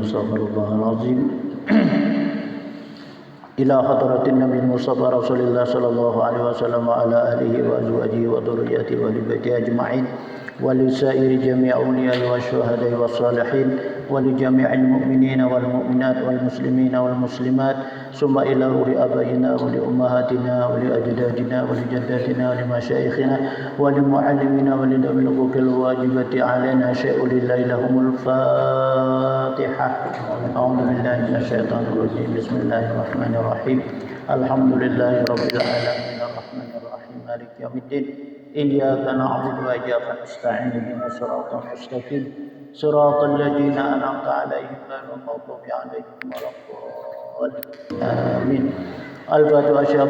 أستغفر الله العظيم إلى حضرة النبي المصطفى رسول الله صلى الله عليه وسلم وعلى آله وأزواجه وذريته وآل بيته أجمعين ولسائر جميع أولياء والشهداء والصالحين ولجميع المؤمنين والمؤمنات والمسلمين والمسلمات ثم إلى أولي آبائنا ولأمهاتنا ولأجدادنا ولجداتنا ولمشايخنا ولمعلمينا ولذوي الحقوق الواجبة علينا شيء لله لهم الفاتحة. أعوذ بالله من الشيطان الرجيم. بسم الله الرحمن الرحيم. الحمد لله رب العالمين الرحمن الرحيم مالك يوم الدين إياك نعبد وإياك نستعين اهدنا الصراط المستقيم صراط الذين أنعمت عليهم غير المغضوب عليهم ولا الضالين آمين. الفاتحة الشيخ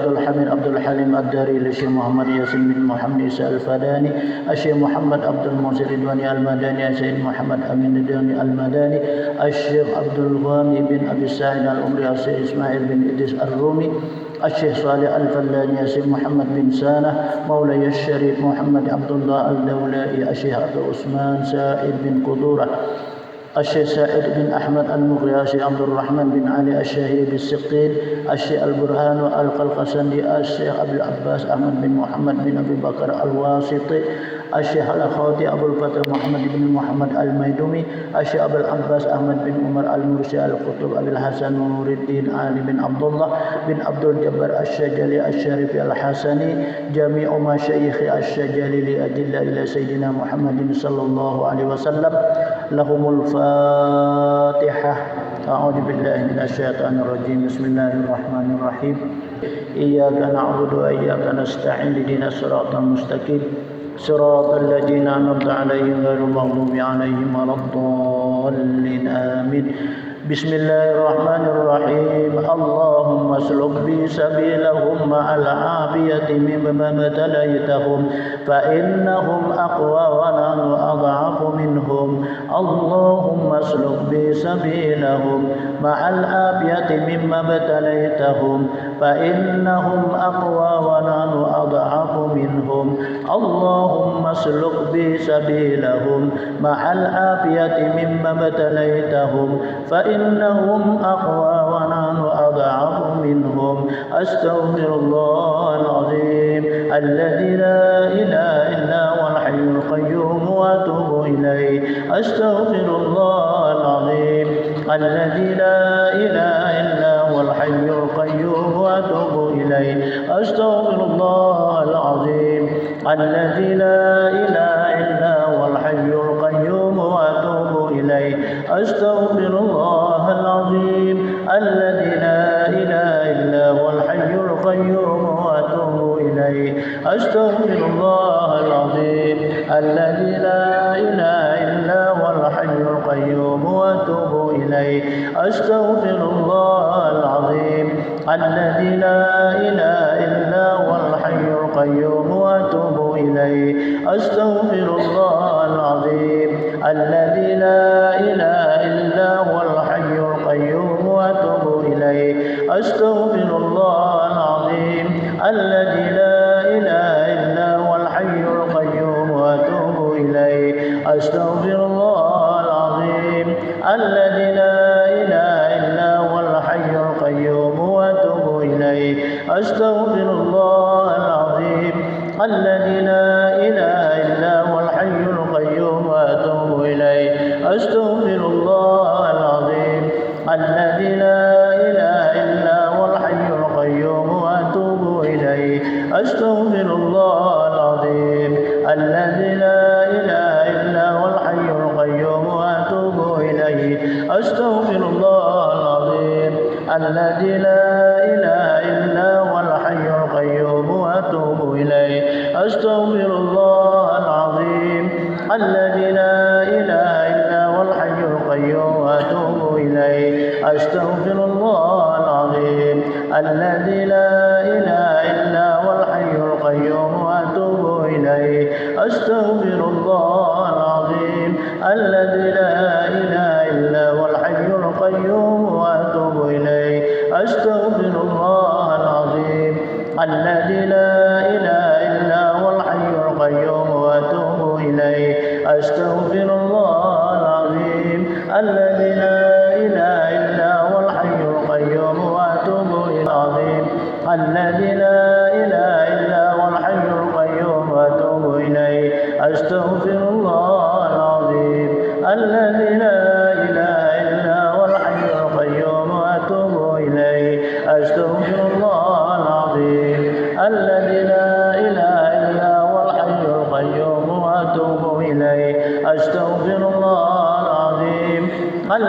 عبد الحليم الداري للشيخ محمد ياسين بن محمد عيسى الفداني الشيخ محمد عبد المنصر الدواني المداني الشيخ محمد أمين الدواني المداني الشيخ عبد الغني بن أبي سعيد الأمري الشيخ إسماعيل بن إدريس الرومي الشيخ صالح الفلاني الشيخ محمد بن سانة مولاي الشريف محمد عبد الله الدولائي الشيخ عبد عثمان سائد بن قدورة الشيخ سائد بن أحمد المغري الشيخ عبد الرحمن بن علي الشهير بالسقيل الشيخ البرهان القلقسندي الشيخ أبو العباس أحمد بن محمد بن أبي بكر الواسطي الشيخ الأخواتي أبو الفتح محمد بن محمد الميدومي الشيخ أبو العباس أحمد بن عمر المرسي القطب أبي الحسن نور الدين علي بن عبد الله بن عبد الجبار الشجلي الشريف الحسني جميع مشايخ الشجلي لأدلة إلى سيدنا محمد صلى الله عليه وسلم لهم الفاتحة. أعوذ بالله من الشيطان الرجيم. بسم الله الرحمن الرحيم. إياك نعبد وإياك نستعين اهدنا الصراط المستقيم صراط الذين أنعمت عليهم غير المغضوب عليهم ولا الضالين آمين. بسم الله الرحمن الرحيم. اللهم اسلك بي سبيلهم مع العافية مما ابتليتهم فإنهم أقوى ونحن أضعف منهم. اللهم اسلك بي سبيلهم مع العافية مما ابتليتهم فإنهم أقوى ونحن أضعف منهم. اللهم اسلك بي سبيلهم مع العافية مما ابتليتهم فإنهم أقوى ونحن أضعف منهم. أستغفر الله العظيم الذي لا إله إلا هو الحي القيوم وأتوب إليه. أستغفر الله العظيم الذي لا إله إلا هو الحي القيوم وأتوب إليه. أستغفر الله العظيم الذي لا إله إلا هو الحي القيوم وأتوب إليه. أستغفر الله العظيم الذي لا إله إلا هو الحي القيوم وأتوب إليه. أستغفر الله العظيم الذي لا إله إلا هو الحي القيوم وأتوب إليه. أستغفر الله العظيم الذي لا إله إلا هو الحي القيوم وأتوب إليه. أستغفر الله العظيم الذي لا إله إلا هو الحي القيوم وأتوب إليه. أستغفر الله العظيم الذي لا إله إلا هو الحي القيوم وأتوب إليه. أستغفر الله العظيم الذي لا إله إلا هو الحي القيوم وأتوب إليه. أستغفر الله العظيم الذي لا إله إلا هو الحي القيوم وأتوب إليه. أستغفر الله العظيم الذي لا إله إلا هو الحي القيوم وأتوب إليه. أستغفر الله العظيم الذي لا إله إلا هو الحي القيوم وأتوب إليه. أستغفر الله العظيم الذي لا إله إلا هو الحي القيوم وأتوب إليه. أستغفر الله العظيم الذي لا إله إلا هو الحي القيوم وأتوب إليه. أستغفر الله العظيم الذي لا إله إلا هو الحي القيوم وأتوب إليه. أستغفر الله العظيم الذي لا إله إلا هو الحي القيوم وأتوب إليه. أستغفر الله العظيم الذي لا إله إلا هو الحي القيوم وأتوب إليه. أستغفر الله العظيم الذي لا إله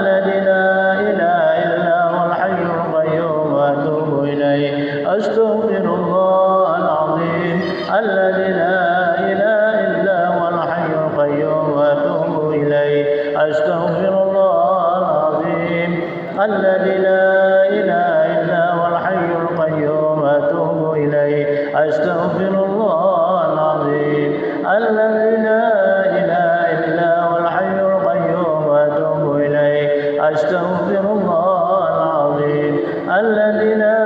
الذي لا إله إلا هو الحي القيوم وأتوب إليه أستغفر الله العظيم الذي لا إله إلا هو الحي القيوم وأتوب إليه أستغفر الله العظيم الذي لا إله إلا هو الحي القيوم وأتوب إليه أستغفر الله العظيم الذي لا إله إلا هو الحي القيوم وأتوب إليه أستغفر الله العظيم الذي لا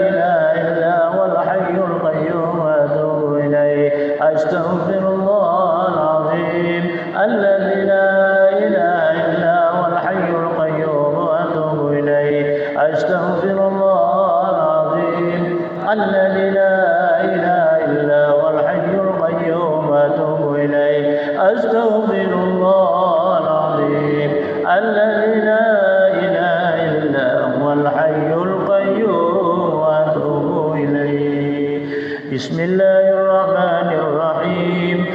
إله إلا هو الحي القيوم وأتوب إليه أستغفر الله العظيم الذي لا إله إلا هو الحي القيوم وأتوب إليه أستغفر الله العظيم الذي لا إله إلا هو الحي القيوم وأتوب إليه أستغفر الله العظيم الذي لا إله إلا هو الحي القيوم وأتوب إليه بسم الله الرحمن الرحيم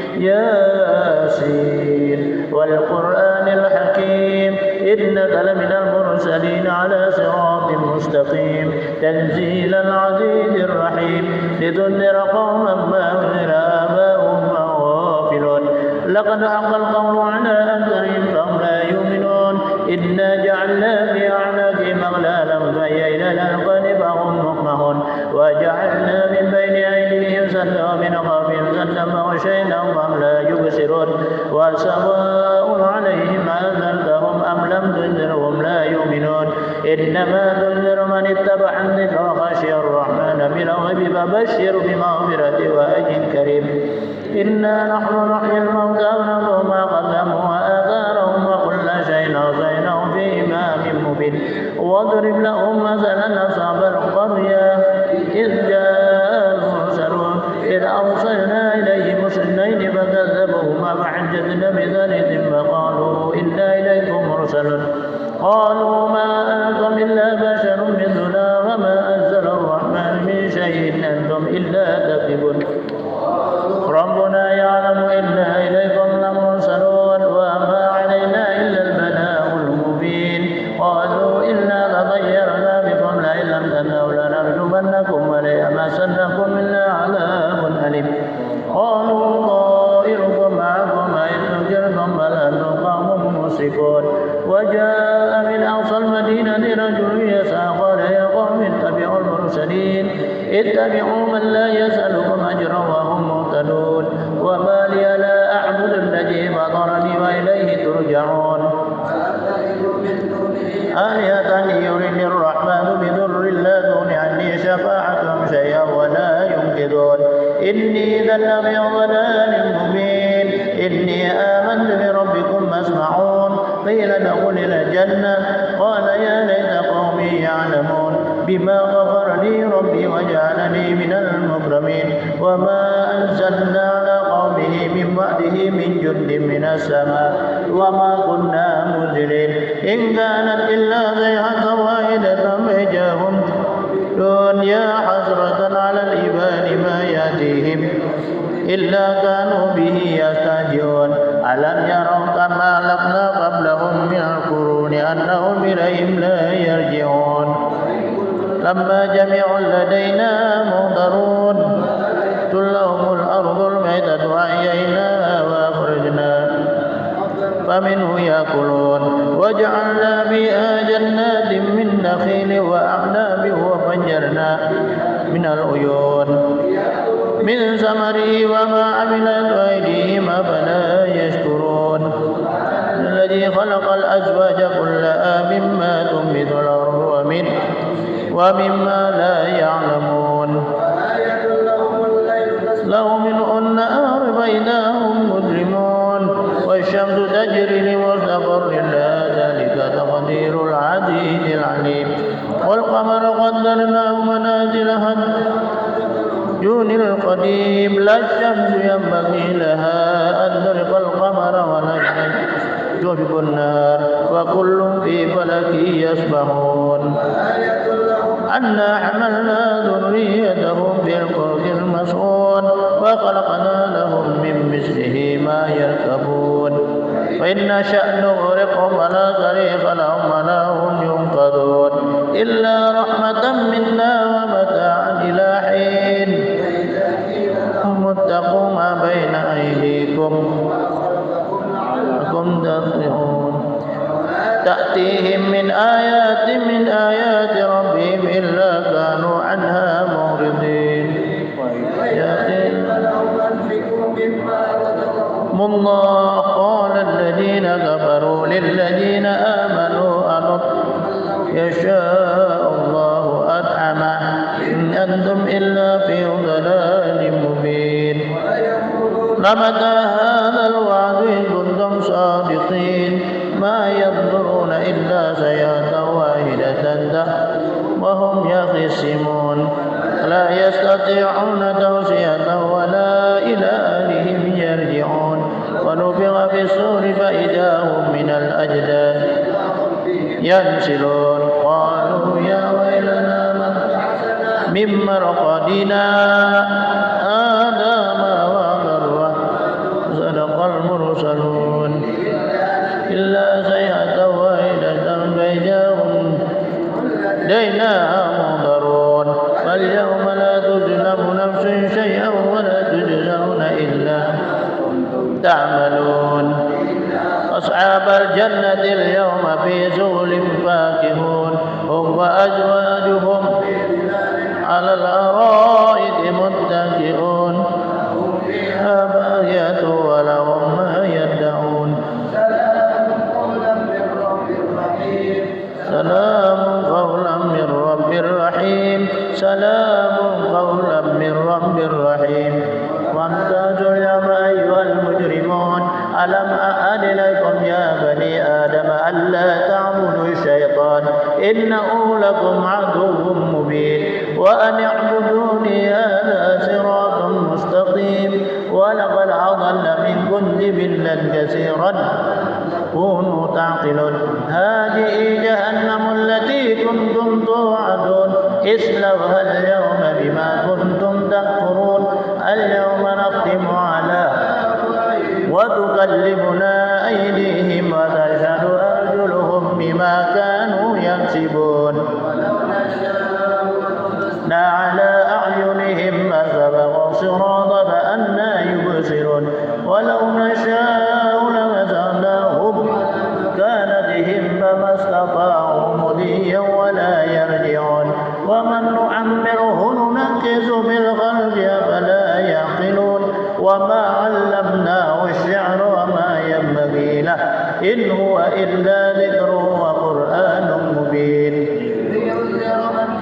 ياسين والقرآن الحكيم إنك لمن المرسلين على صراط مستقيم تنزيل العزيز الرحيم لتنذر قوما ما أنذر آباؤهم فهم غافلون لقد حق القول على أكثرهم فهم لا يؤمنون إنا جعلنا في أعناقهم أغلالا فهي إلى الأذقان فهم مقمحون وجعلنا من بين أيديهم سدا ومن خلفهم سدا فغشيناهم فهم لا يبصرون وسواء عليهم أنذرتهم أم لم تنذرهم لا يؤمنون إنما تنذر من اتبع الذكر وخشي الرحمن بالغيب فبشر بمغفرة وأجر كريم إنا نحن نحيي الموتى وننظر ما قدموا وآثارهم وكل شيء أحصيناه في إمام مبين واضرب لهم مثلا أصحاب القرية إذ جاء المرسلون إذ أرسلنا إليهم اثنين فكذبوهما فعجزنا بثالث فقالوا إنا إليكم مرسلون قالوا ما أنتم إلا بشر مثلنا وما أنزل الرحمن من شيء أنتم إلا تكذبون ربنا يعلم إنا إليكم لمرسلون وما علينا إلا البلاغ المبين قالوا إنا تطيرنا بكم لئن لم تنتهوا لنرجمنكم وليمسنكم منا عذاب أليم قالوا طائركم معكم إن ذكرتم بل أنتم قوم مسرفون وجاء من أقصى المدينة رجل يسعى قال يا قوم اتبعوا المرسلين اتبعوا من لا يسألكم أجرا وهم مهتدون وما لي لا أعبد الذي فطرني وإليه ترجعون آلهة يرني الرحمن بضر لا تغن عني شفاعتهم شيئا ولا ينقذون إني إذا لفي ضلال مبين إني آمنت بربكم فاسمعون قيل ادخل الجنة قال يا ليت قومي يعلمون بما غفر لي ربي وجعلني من المكرمين وما أنزلنا على قومه من بعده من جند من السماء وما كنا منزلين إن كانت إلا صيحة واحدة فإجاهم يا حسرة على العباد ما يأتيهم إلا كانوا به يستهزئون ألم يروا كما أهلكنا قبلهم من القرون أنهم إليهم لا يرجعون لما جميع لدينا محضرون لهم الأرض الميتة وأحييناها وأخرجنا فمنه يأكلون وجعلنا فيها جنات من نخيل وأعناب وفجرنا من العيون من ثمره وما عملت أيديهم أفلا يشكرون الذي خلق الأزواج كلها مما تنبت الأرض وممما لا يعلمون له منه النهار فإذا هم مجرمون والشمس تجري لمستقر لها ذلك تقدير العزيز العليم والقمر قدرناه منازل دون القديم لا الشمس ينبغي لها أن تدرك القمر ولا يدرك النار وكل في فلك يسبحون أنا حملنا ذريتهم في الفلك المشحون وخلقنا لهم من مثله ما يركبون وإن نشأ نغرقهم فلا صريخ لهم ولا هم ينقذون إلا رحمة منا ومتاعا إلى حين واتقوا ما بين أيديكم وكم تطيعون تأتيهم من آيات ربهم إلا كانوا عنها معرضين الله قال الذين كفروا للذين آمنوا يشاء الله أطعمه إن أنتم إلا في ضلال مبين لمتى هذا الوعد إن كنتم صادقين ما ينظرون إلا سيئة واحدة وهم يخصمون لا يستطيعون توصية ولا إلى أهلهم يرجعون ونفخ في الصور فإذا هم من الأجداث ينسلون قالوا يا ويلنا من مرقدنا هذا ما وعد الله صدق المرسلون إلا صيحة واحدة فإذا هم إلينا منظرون فاليوم لا تظلم نفس شيئا ولا تجزون إلا تعملون أصحاب الجنة اليوم في سرر فاكهون هم وأزواجهم على الأرائك متكئون فيها فاكهة ولهم ما يدعون سلام قولا من رب رحيم سلام قولا من رب رحيم وامتازوا اليوم أيها المجرمون ألم أعهد إليكم يا بني آدم ألا تعبدوا الشيطان إنه لكم عدو مبين وأن اعبدوني هذا صراط مستقيم ولقد أضل منكم جبلا كثيرا كونوا تعقلون هذه جهنم التي كنتم توعدون اصلوها اليوم بما كنتم تكفرون اليوم نختم على وتكلمنا أيديهم وتشهد أرجلهم بما كانوا يكسبون على أعينهم فسبقوا الصراط فأنى يبصرون ولو نشاء لمسخناهم كان بهم فما استطاعوا مضيا ولا يرجعون ومن نعمره ننكس بالخلق فلا يعقلون وما علمناه الشعر وما ينبغي له إن هو إلا ذكر وقرآن مبين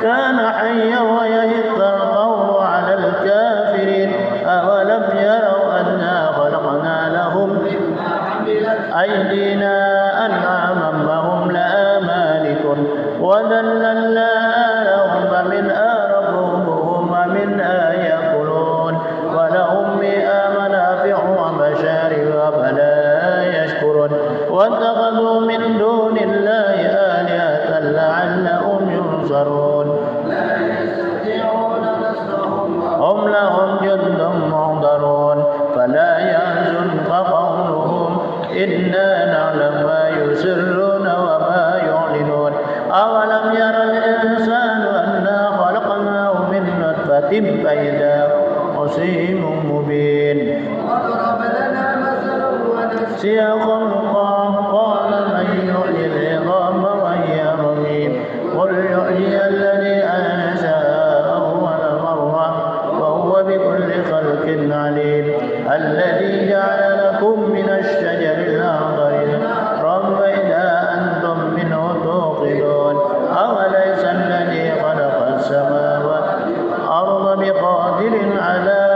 كان حيا ويهق القول على الكافرين أولم يروا أنا خلقنا لهم أيدينا أنعاما فهم لها مالكون وذللناها لهم فمنها ركوبهم ومنها يأكلون ولهم فيها منافع ومشارب فلا يشكرون واتخذوا من دون الله آلهة لعلهم ينصرون هم لهم جند محضرون فلا يحزنك قولهم إنا نعلم ما يسرون وما يعلنون أولم ير الإنسان أنا خلقناه من نطفة فإذا خصيم مبين نسي خلقه قال من يحيي العظام وهي رميم قل يحيي الذي أنشأها أول مرة وهو بكل خلق عليم الذي جعل لكم من الشجر الأخضر نارا فإذا أنتم منه توقدون أوليس الذي خلق السماوات والأرض بقادر على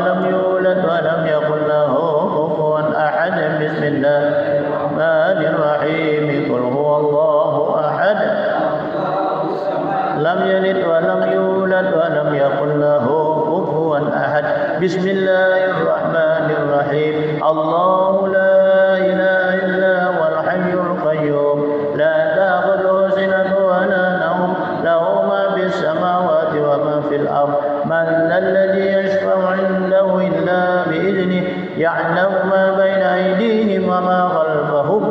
ولم يولد ولم يكن له كفوا أحد. بسم الله الرحمن الرحيم قل هو الله أحد لم يلد ولم يولد ولم يكن له كفوا أحد. بسم الله الرحمن الرحيم الله لا إله إلا هو الحي القيوم لا تأخذه سنة ولا نوم له ما في السماوات وما في الأرض. من ذا الذي يشفع عنده إلا بإذنه يعلم ما بين أيديهم وما خلفهم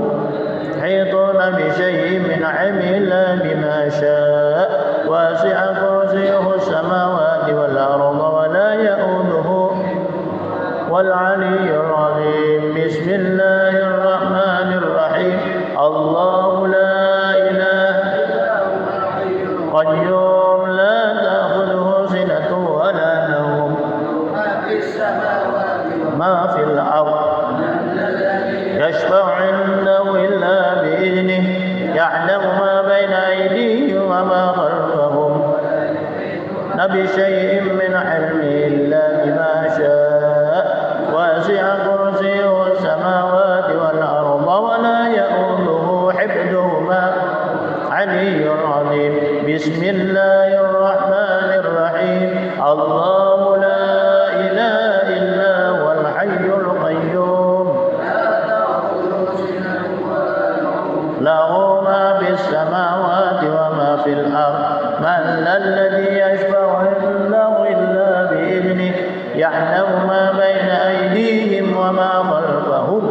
يحيطون بشيء من علمه إلا بما شاء وسع كرسيه السماوات والأرض ولا يئوده والعلي العظيم. بسم الله الرحمن الرحيم الله لا إله قيوم لا تأخذه سنة ولا نوم ما في الأرض يشفع عنده إلا بإذنه يعلم ما بين أيديهم وما خلفهم بشيء من علمه إلا بما شاء وسع كرسيه السماوات والأرض ولا يؤوده حفظهما علي عظيم. بسم الله الرحمن الرحيم الله لا إله إلا هو الحي القيوم له ما في السماوات وما في الأرض. من ذا الذي يشفع عنده إلا بإذنه يعلم ما بين أيديهم وما خلفهم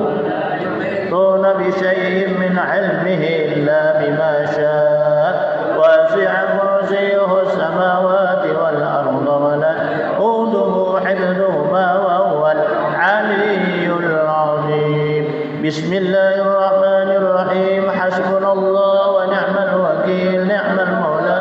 يحيطون بشيء من علمه إلا بما شاء وسع كرسيه السماوات والأرض ولا يؤوده حفظهما وهو العلي العظيم. بسم الله الرحمن الرحيم حسبنا الله ونعم الوكيل نعم المولى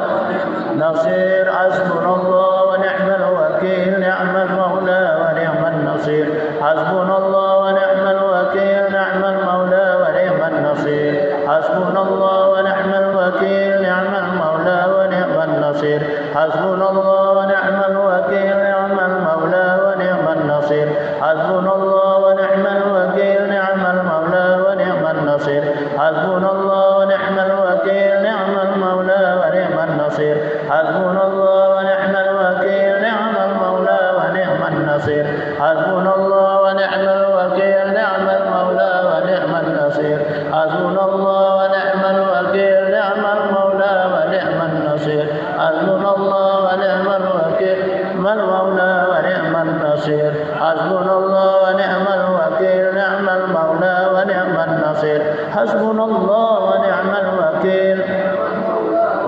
نصير. حسبنا الله ونعم الوكيل نعم المولى ونعم النصير. حسبنا الله ونعم الوكيل نعم المولى ونعم النصير. حسبنا الله ونعم الوكيل نعم المولى ونعم النصير. حسبنا الله ونعم الوكيل نعم المولى ونعم النصير. حسبنا الله ونعم الوكيل نعم المولى ونعم النصير. حسبنا الله ونعم الوكيل نعم المولى ونعم النصير. حسبنا الله ونعم الوكيل نعم المولى ونعم النصير. حسبنا الله ونعم الوكيل نعم المولى ونعم النصير. حسبنا الله ونعم الوكيل نعم المولى ونعم النصير. حسبنا الله ونعم الوكيل نعم المولى ونعم النصير. حسبنا الله ونعم الوكيل نعم المولى ونعم النصير. حسبنا الله ونعم الوكيل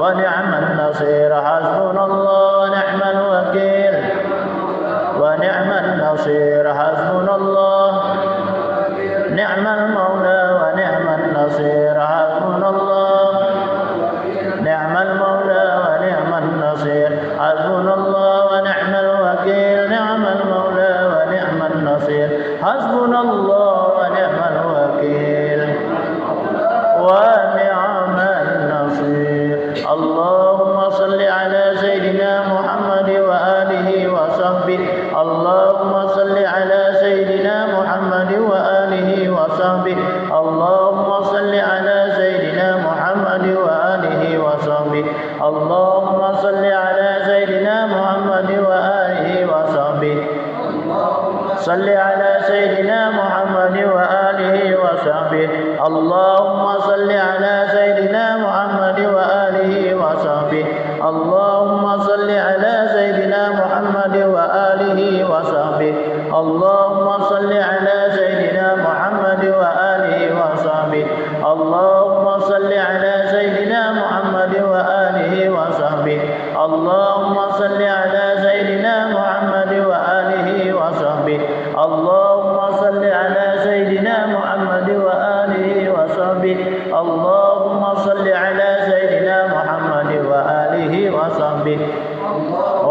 ونعم النصير. حسبنا الله ونعم الوكيل ونعم النصير. حسبنا الله نعم المولى ونعم النصير. حسبنا الله نعم المولى ونعم النصير. حسبنا الله ونعم الوكيل نعم المولى ونعم النصير. حسبنا الله ونعم الوكيل ونعم النصير. اللهم صل على سيدنا محمد وآله وصحبه. اللهم صل على سيدنا محمد وآله وصحبه. اللهم صل على سيدنا محمد وآله وصحبه. اللهم صل على سيدنا محمد وآله وصحبه. صل على سيدنا محمد وآله وصحبه. اللهم صل على سيدنا محمد وآله وصحبه. اللهم صل على سيدنا محمد وآله وصحبه. اللهم صل على سيدنا محمد وآله وصحبه. اللهم صل على سيدنا محمد وآله وصحبه. اللهم صل على سيدنا محمد وآله وصحبه. اللهم صل على سيدنا محمد وآله وصحبه. اللهم صل على سيدنا محمد وآله وصحبه.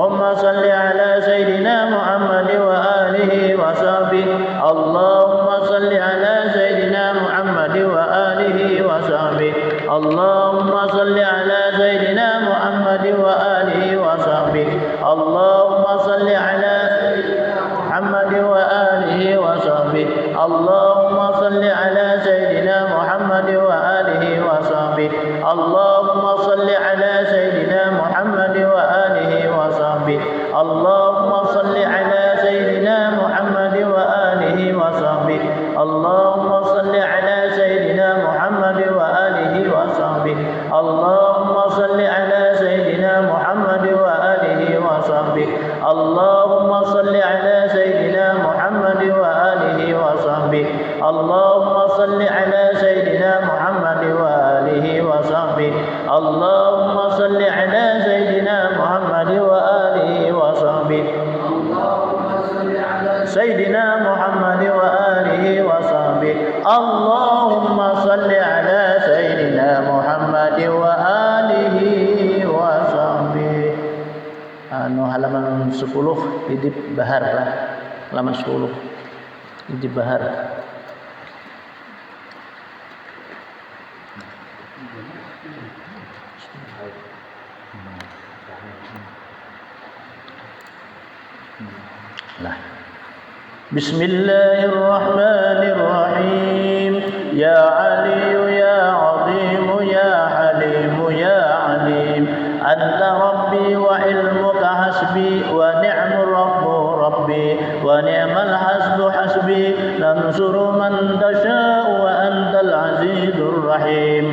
اللهم صل على سيدنا محمد وآله وصحبه. اللهم صل على سيدنا محمد وآله وصحبه. اللهم صل على سيدنا محمد وآله وصحبه. اللهم صل على محمد محمد وآله وصحبه اللهم صل على سيدنا محمد وآله وصحبه اللهم صل على سيدنا محمد وآله وصحبه اللهم صل على سيدنا محمد وآله وصحبه اللهم صل على سيدنا محمد وآله وصحبه اللهم صل على سيدنا محمد وآله وصحبه اللهم صل على سيدنا محمد وآله وصحبه اللهم صل على سيدنا محمد وآله وصحبه اللهم صل على سيدنا محمد وآله وصحبه سيدنا محمد وآله وصحبه اللهم صل على سيدنا محمد وآله وصحبه. Halaman 10 Hidib Bahar lah. Halaman 10 Hidib Bahar. Nah. Bismillahirrahmanirrahim. Ya Ali ya Azim ya Halim ya Alim. Anta Rabbi wa ilmuka hasbi wa ni'mur Rabbu Rabbi wa ni'mal hasbu hasbi. Nansuru man tasha'u wa antal azizur rahim.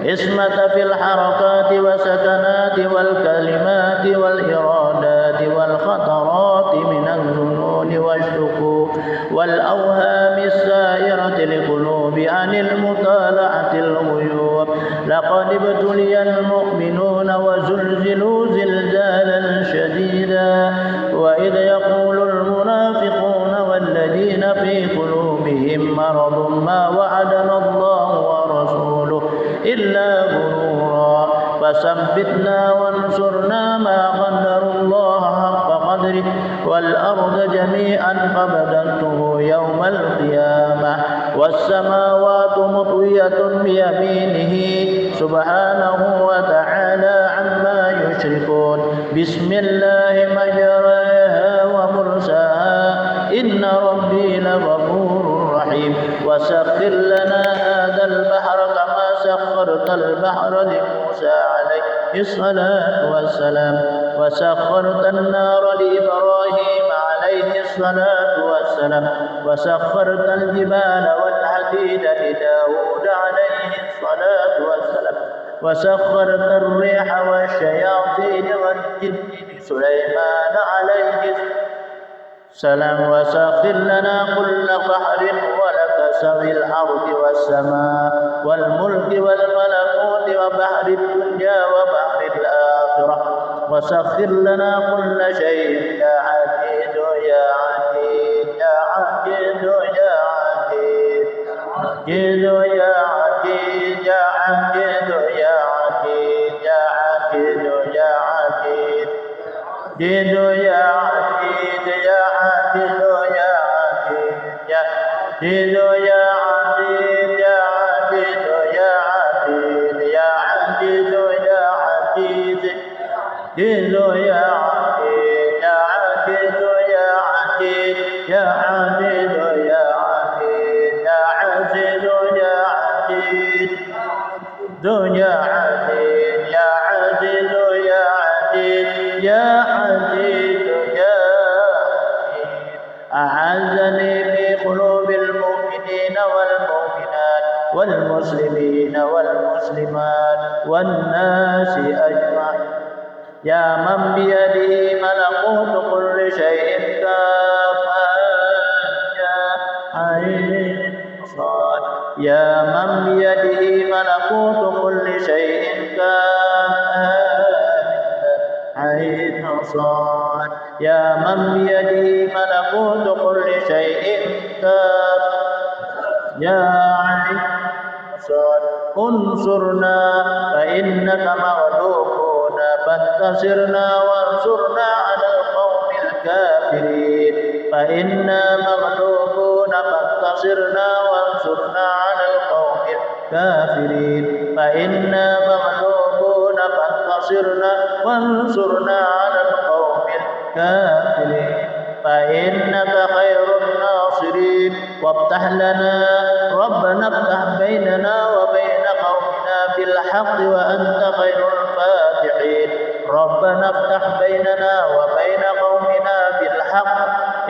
Ismata fil harakati wa sakanati wal kalimati wal iradati wal khatarati minal zununi wasyukuk wal awhami sairati liqulubi anil mutala'atil ghuyub. Laqad ibtuliyal mu'minuna wa zulzilu zilzalan shadida wa idh yaqulul munafiquna walladhina fi qulubihim maradun ma wa'adana Allahu wa rasuluhu إلا غرورا فثبتنا وانصرنا ما قدر الله حق قدره والأرض جميعا قبضته يوم القيامة والسماوات مطوية بيمينه سبحانه وتعالى عما يشركون. بسم الله مجراها ومرساها إن ربي لغفور رحيم. وسخر لنا هذا البحر كما سخرت البحر لموسى عليه الصلاة والسلام وسخرت النار لإبراهيم عليه الصلاة والسلام وسخرت الجبال والحديد لداود عليه الصلاة والسلام وسخرت الريح والشياطين والجن لسليمان عليه السلام وسخر لنا كل بحر ولك سوي الأرض والسماء والملك والملكوت وبحر الدنيا وبحر الآخرة وسخر لنا كل شيء يا عزيز يا عزيز يا عزيز يا عزيز عزيز يا عزيز يا عزيز يا عزيز يا عزيز يا عزيز عزيز يا عزيز يا عزيز يا عزيز يا عزيز يا عزيز يا عزيز يا عزيز يا عزيز عزيز يا عزيز يا عزيز يا عزيز يا عزيز يا عزيز يا عزيز يا عزيز يا عزيز يا عزيز يا عزيز يا عزيز يا أعزني في قلوب المؤمنين والمؤمنات والمسلمين والمسلمات والناس أجمعين. يا من بيده ملكوت كل شيء كافة يا عين صاد يا من بيده ملكوت كل شيء كافة عين صاد يا من بيده ملكوت كل شيء كافة يا عين صاد انصرنا فإنك مغلوبون فانتصرنا وانصرنا على القوم الكافرين فإنا مغلوبون فانتصرنا وانصرنا على القوم الكافرين فإنا مغلوبون فانتصرنا وانصرنا على القوم الكافرين فإنك خير الناصرين وافتح لنا ربنا افتح بيننا وبين قومنا بالحق وأنت خير الفاتحين ربنا افتح بيننا وبين قومنا بالحق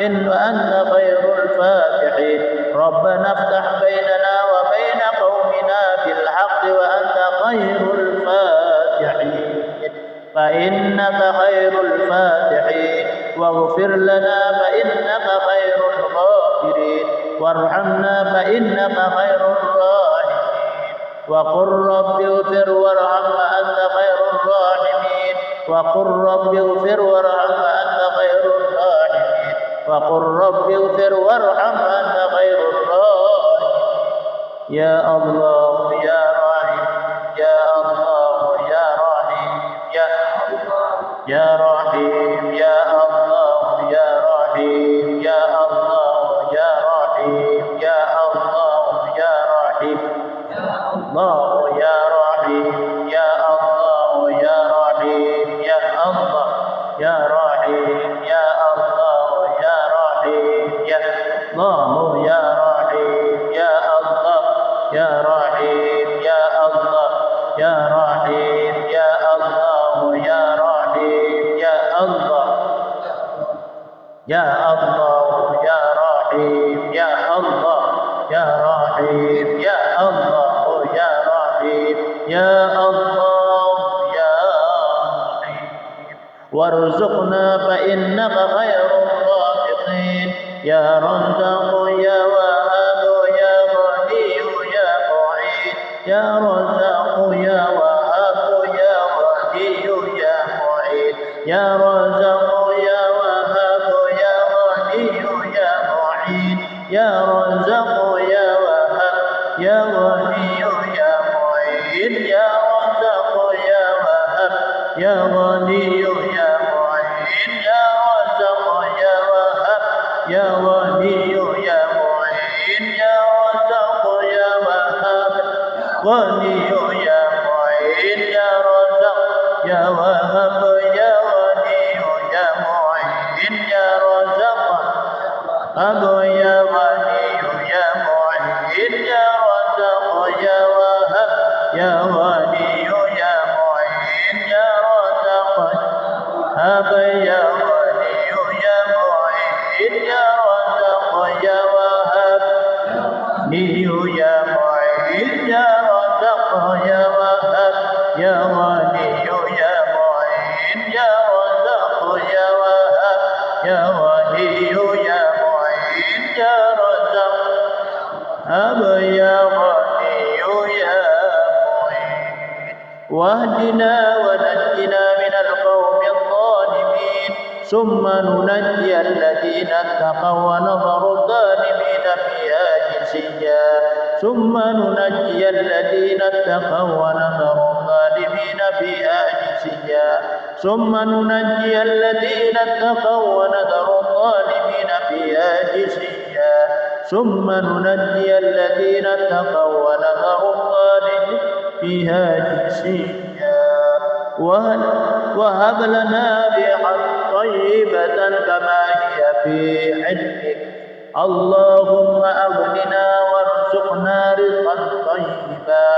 وأنت خير الفاتحين ربنا افتح بيننا وبين قومنا بالحق وأنت خير الفاتحين فإنك خير الفاتحين واغفر لنا فإنك خير الغافرين وارحمنا فإنك خير الراحمين وقل رب اغفر وارحم وأنت خير الراحمين وقل رب اغفر وارحم وأنت خير الراحمين وقل رب اغفر وارحم وأنت خير الراحمين يا الله يا رحيم يا الله يا رحيم يا رحيم يا الله يا رحيم يا الله يا رحيم يا الله يا رحيم الله يا رحيم يا الله يا رحيم يا الله يا رحيم يا الله يا رحيم يا الله يا رحيم يا الله يا رحيم يا الله يا رحيم يا الله يا رحيم يا الله يا الله يا رحيم يا الله يا رحيم يا الله يا رحيم يا الله يا رحيم وارزقنا فإنك خير الرازقين يا رزاق يا وهاب يا غني يا معين يا رزاق يا وهاب يا غني يا معين يا رزاق يا وهاب يا غني يا معين يا رزاق يا وهاب يا غني يا معين يا رزاق يا وهاب يا غني يا معين يا رزاق يا وهاب يا غني يا معين يا رزاق يا وهاب غني يا معين يا رزاق يا وهاب يا غني يا معين يا رزاق أبو يا غني يا معين يا رزاق يا وهاب يا غني يا معين يا رزاق أبو يا غني يا معين يا رزاق يا وهاب غني يا معين يا رزاق يا وهاب يا غني يا معين يا رزاق يا وهاب يا غني يا معين يا رزاق أبا يا غني يا معين واهدنا ونجنا من القوم الظالمين ثم ننجي الذين اتقوا ونذر الظالمين فيها جثيا ثم ننجي الذين اتقوا ونذر الظالمين فيها جثيا ثم ننجي الذين اتقوا ونذر الظالمين فيها جثيا ثم ننجي الذين اتقوا ونذر الظالمين فيها جثيا وهب لنا ريحا طيبة كما هي في علمك اللهم أغننا وارزقنا رزقا طيبا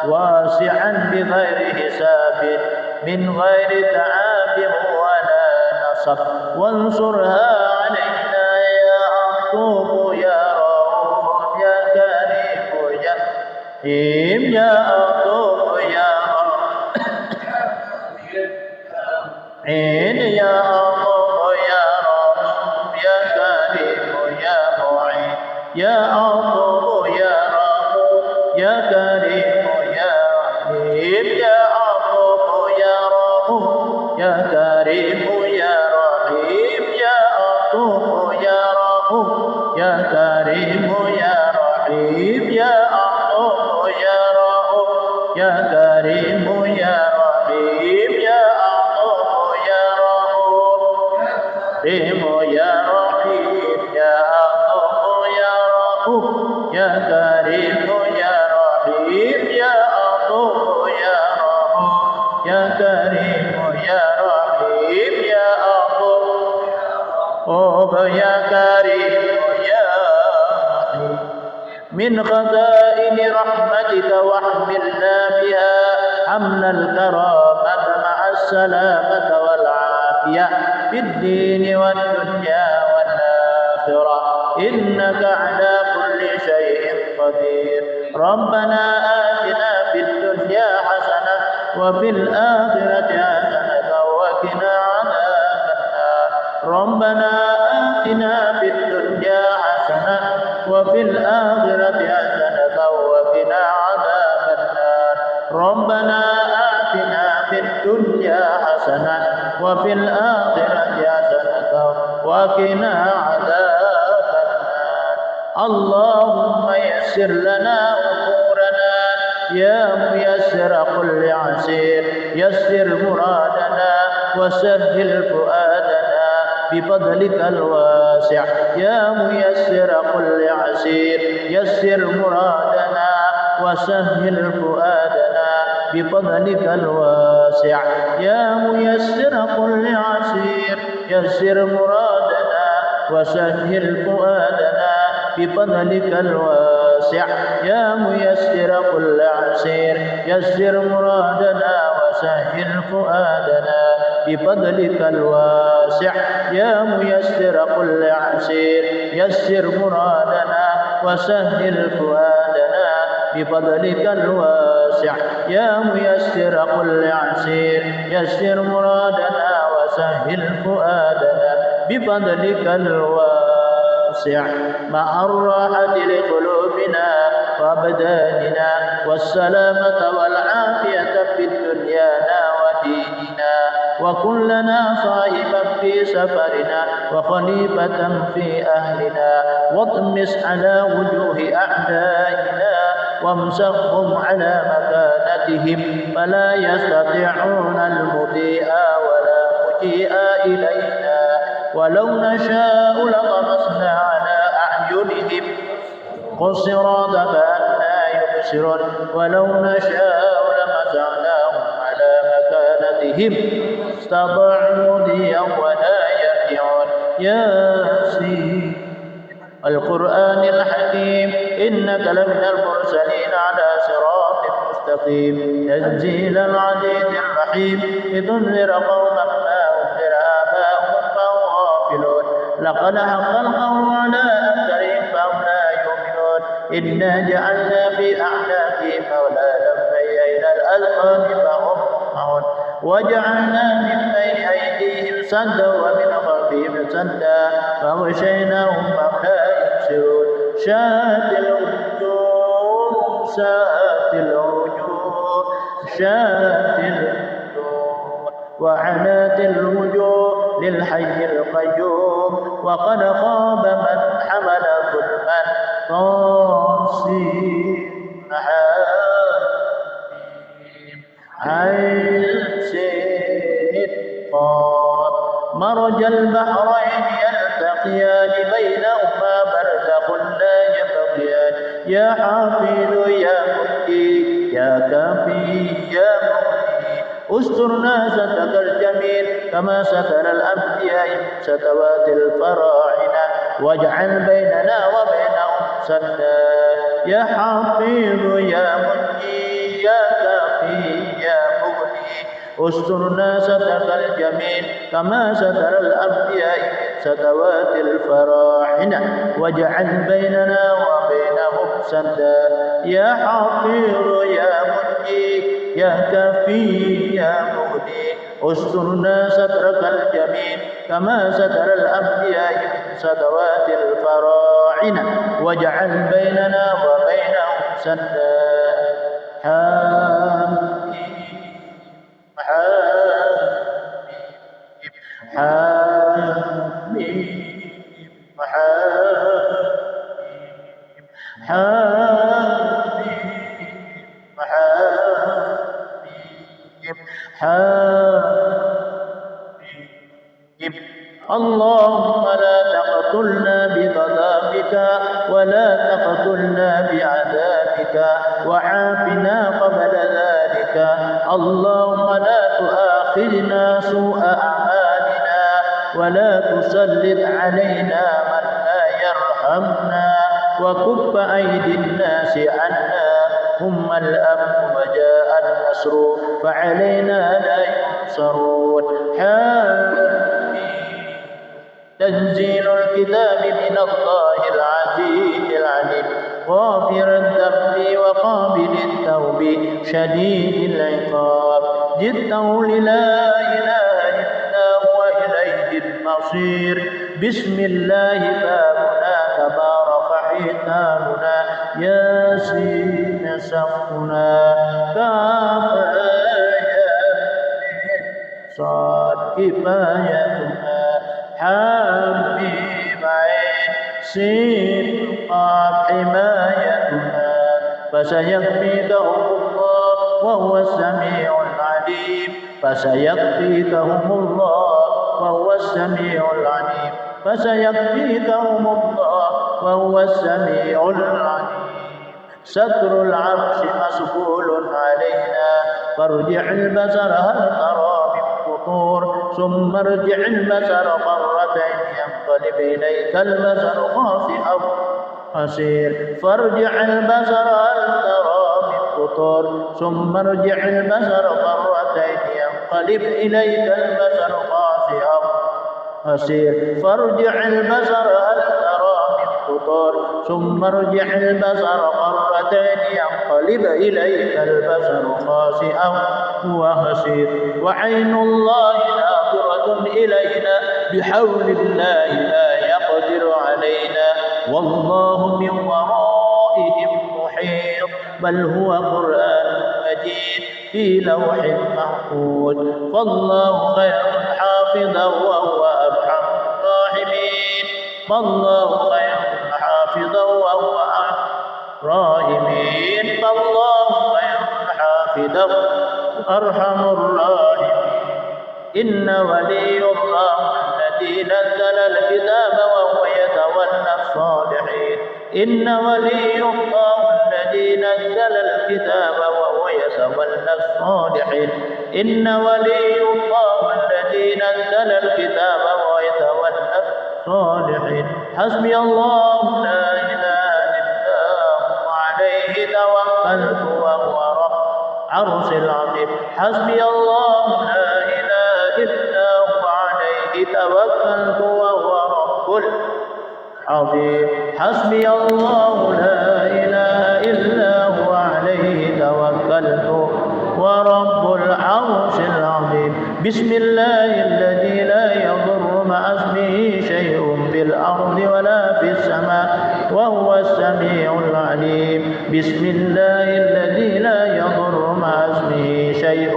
واسعا بغير حساب من غير تعاب ولا نصب وانصرها علينا يا عطوف يا رؤوف يا كريم يا رحيم يا عطوف يا رحيم يا عطوف يا رؤوف يا كريم يا معين يا عطوف يا رؤوف يا كريم يا رحيم يا عطوف يا رؤوف يا كريم يا رحيم يا عطوف يا رؤوف يا كريم يا رحيم يا عطوف يا رؤوف يا كريم يا رحيم يا عطوف يا رؤوف كريم يا رحيم يا عطوف يا رؤوف يا كريم يا رحيم يا عطوف يا رؤوف يا كريم يا رحيم يا عطوف كريم يا رحيم من خزائن رحمتك واحملنا بها حمل الكرامة مع السلامة والعافية في الدين والدنيا والآخرة إنك على كل شيء قدير ربنا آتنا في الدنيا حسنة وفي الآخرة حسنة وقنا عذاب النار ربنا آتنا في الدنيا حسنة وفي الآخرة حسنة وقنا عذاب النار ربنا آتنا في الدنيا حسنة وفي الآخرة حسنة وقنا عذاب النار اللهم يسر لنا أمورنا يا ميسر كل عسير يسر مرادنا وسهل فؤادنا بفضلك الواسع يا ميسر كل عسير يسر مرادنا وسهل فؤادنا بفضلك الواسع يا ميسر كل عسير يسر مرادنا وسهل فؤادنا بفضلك الواسع يا ميسر كل عسير يسر مرادنا وسهل فؤادنا بفضلك الواسع يا ميسر كل عسير يسر مرادنا وسهل فؤادنا بفضلك الواسع يا ميسر كل عسير يسر مرادنا وسهل فؤادنا بفضلك الواسع مع الراحة لقلوبنا وأبداننا والسلامة والعافية في دنيانا وديننا وكن لنا صاحبا في سفرنا وخليفة في أهلنا واطمس على وجوه أعدائنا وامسخهم على مكانتهم فلا يستطيعون المضيء ولا مجيء إلينا ولو نشاء لطمسنا على أعينهم قصرا فأنا يبصرون ولو نشاء لمسعناهم على مكانتهم استطاعوا مضيا ولا يرجعون ياسين القرآن الحكيم إنك لمن المرسلين على صراط مستقيم تنزيل العزيز الرحيم لتنذر قوما ما أنذر آباؤهم فهم غافلون لقد حق القول على أكثرهم فهم لا يؤمنون إنا جعلنا في أعناقهم أغلالا فهي إلى الأذقان فهم معون وجعلنا من بين أيديهم سدا ومن خلفهم سدا فغشيناهم فهم لا يبصرون شات الوجوه شات الوجوه شات الوجوه وعنات الوجوه للحي القيوم وقد خاب من حمل ظلما طاسين عين سين قاد مرج البحرين يلتقيان بينهما برزخ لا يبغيان يا حافظ يا مبدي يا كافي يا مغني استرنا ستر الجميل كما ستر الأنبياء ستوات الفراعنة واجعل بيننا وبينهم سدا يا حافظ يا منجي يا كافي يا مغني استرنا ستر الجميل كما ستر الأنبياء ستوات الفراعنة واجعل بيننا وبينهم سدا يا حافظ يا منجي يا كافي يا مغني استرنا سترك الجميل كما ستر الأنبياء من سدوات الفراعنة واجعل بيننا وبينهم سدا حاميم حاميم حاميم حاميم حاميم اللهم لا تقتلنا بغضبك ولا تقتلنا بعذابك وعافنا قبل ذلك اللهم لا تؤاخذنا سوء أعمالنا ولا تسلط علينا من وارحمنا وكف أيدي الناس عنا ثم الأمن وجاء النصر فعلينا لا ينصرون تنزيل الكتاب من الله العزيز العليم غافر الذنب وقابل التوب شديد العقاب جئته للا إله إلا هو إليه المصير بسم الله بابنا تبارك حيتاننا ياسين سقنا كفايا صاد كفايتنا حبيب عين سين قاب حمايتنا فسيكفيكهم الله وهو السميع العليم فسيكفيكهم الله وهو السميع العليم فسيكفيكهم الله وهو السميع العليم ستر العرش مسؤول علينا فارجع البصر هل ترى من فطور ثم ارجع البصر مرتين ينقلب إليك البصر خاسئا حسير فارجع البصر هل ترى من فطور ثم ارجع البصر مرتين ينقلب إليك البصر خاسئا حسير فارجع البصر هل ترى من فطور ثم ارجع البصر مرتين ينقلب إليك البصر خاسئا وحسير وعين الله ناظرة إلينا بحول الله لا يقدر علينا والله من ورائهم محيط بل هو قرآن مجيد في لوح محفوظ فالله خير حافظا وهو أرحم الراحمين فالله خير حافظا وهو أرحم الراحمين فالله خير حافظا أرحم الراحمين إن ولي الله الذي نزل الكتاب وهو يتولى الصالحين إن ولي الله الذي نزل الكتاب وهو يتولى الصالحين إن ولي الله الذي نزل الكتاب وهو يتولى الصالحين حسبي الله لا إله إلا هو عليه توكلت وهو رب عرش العظيم حسبي الله لا إله إلا هو عليه توكلت وهو رب العظيم حسبي الله لا إله إلا هو عليه توكلت ورب العرش العظيم بسم الله الذي لا يضر مع اسمه شيء في الأرض ولا في السماء وهو السميع العليم بسم الله الذي لا يضر مع اسمه شيء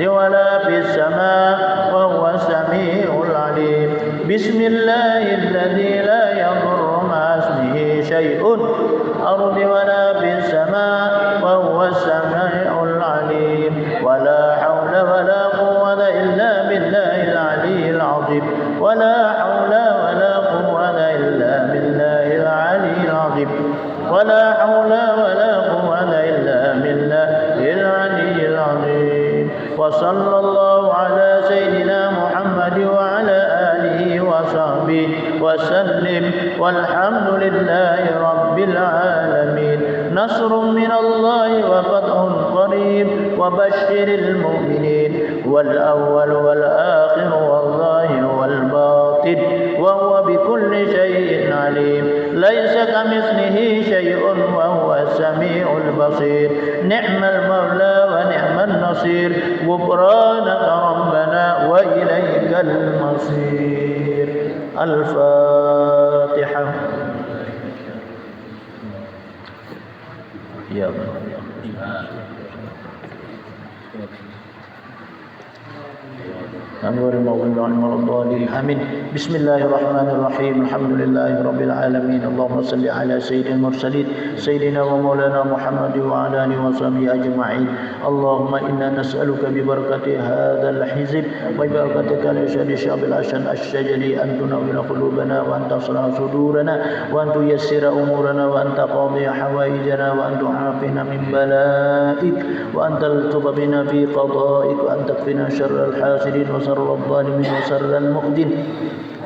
ولا في السماء وهو السميع العليم بسم الله الذي لا يضر مع اسمه شيء الأرض ولا في السماء وهو السميع العليم ولا حول ولا قوة إلا بالله العلي العظيم ولا حول ولا قوة إلا بالله العلي العظيم ولا حول ولا قوة إلا بالله العلي العظيم وصلى الله على سيدنا محمد وعلى آله وصحبه وسلم والحمد لله رب العالمين نصر من الله وفتح قريب وبشر المؤمنين والأول والآخر والظاهر والباطن وهو بكل شيء عليم ليس كمثله شيء وهو السميع البصير نعم المولى ونعم النصير غفرانك ربنا وإليك المصير الفاتحة يا آمين. بسم الله الرحمن الرحيم الحمد لله رب العالمين اللهم صل على سيد المرسلين سيدنا ومولانا محمد وعلى آله وصحبه أجمعين اللهم إنا نسألك ببركة هذا الحزب وببركتك لشهد شعب العشان الشجري أن تنور قلوبنا وأن تصلح صدورنا وأن تيسر أمورنا وأن تقضي حوائجنا وأن تعافينا من بلائك وأن تلطف بنا في قضائك وأن تكفينا شر الحاسدين وشر الظالمين وشر المؤذين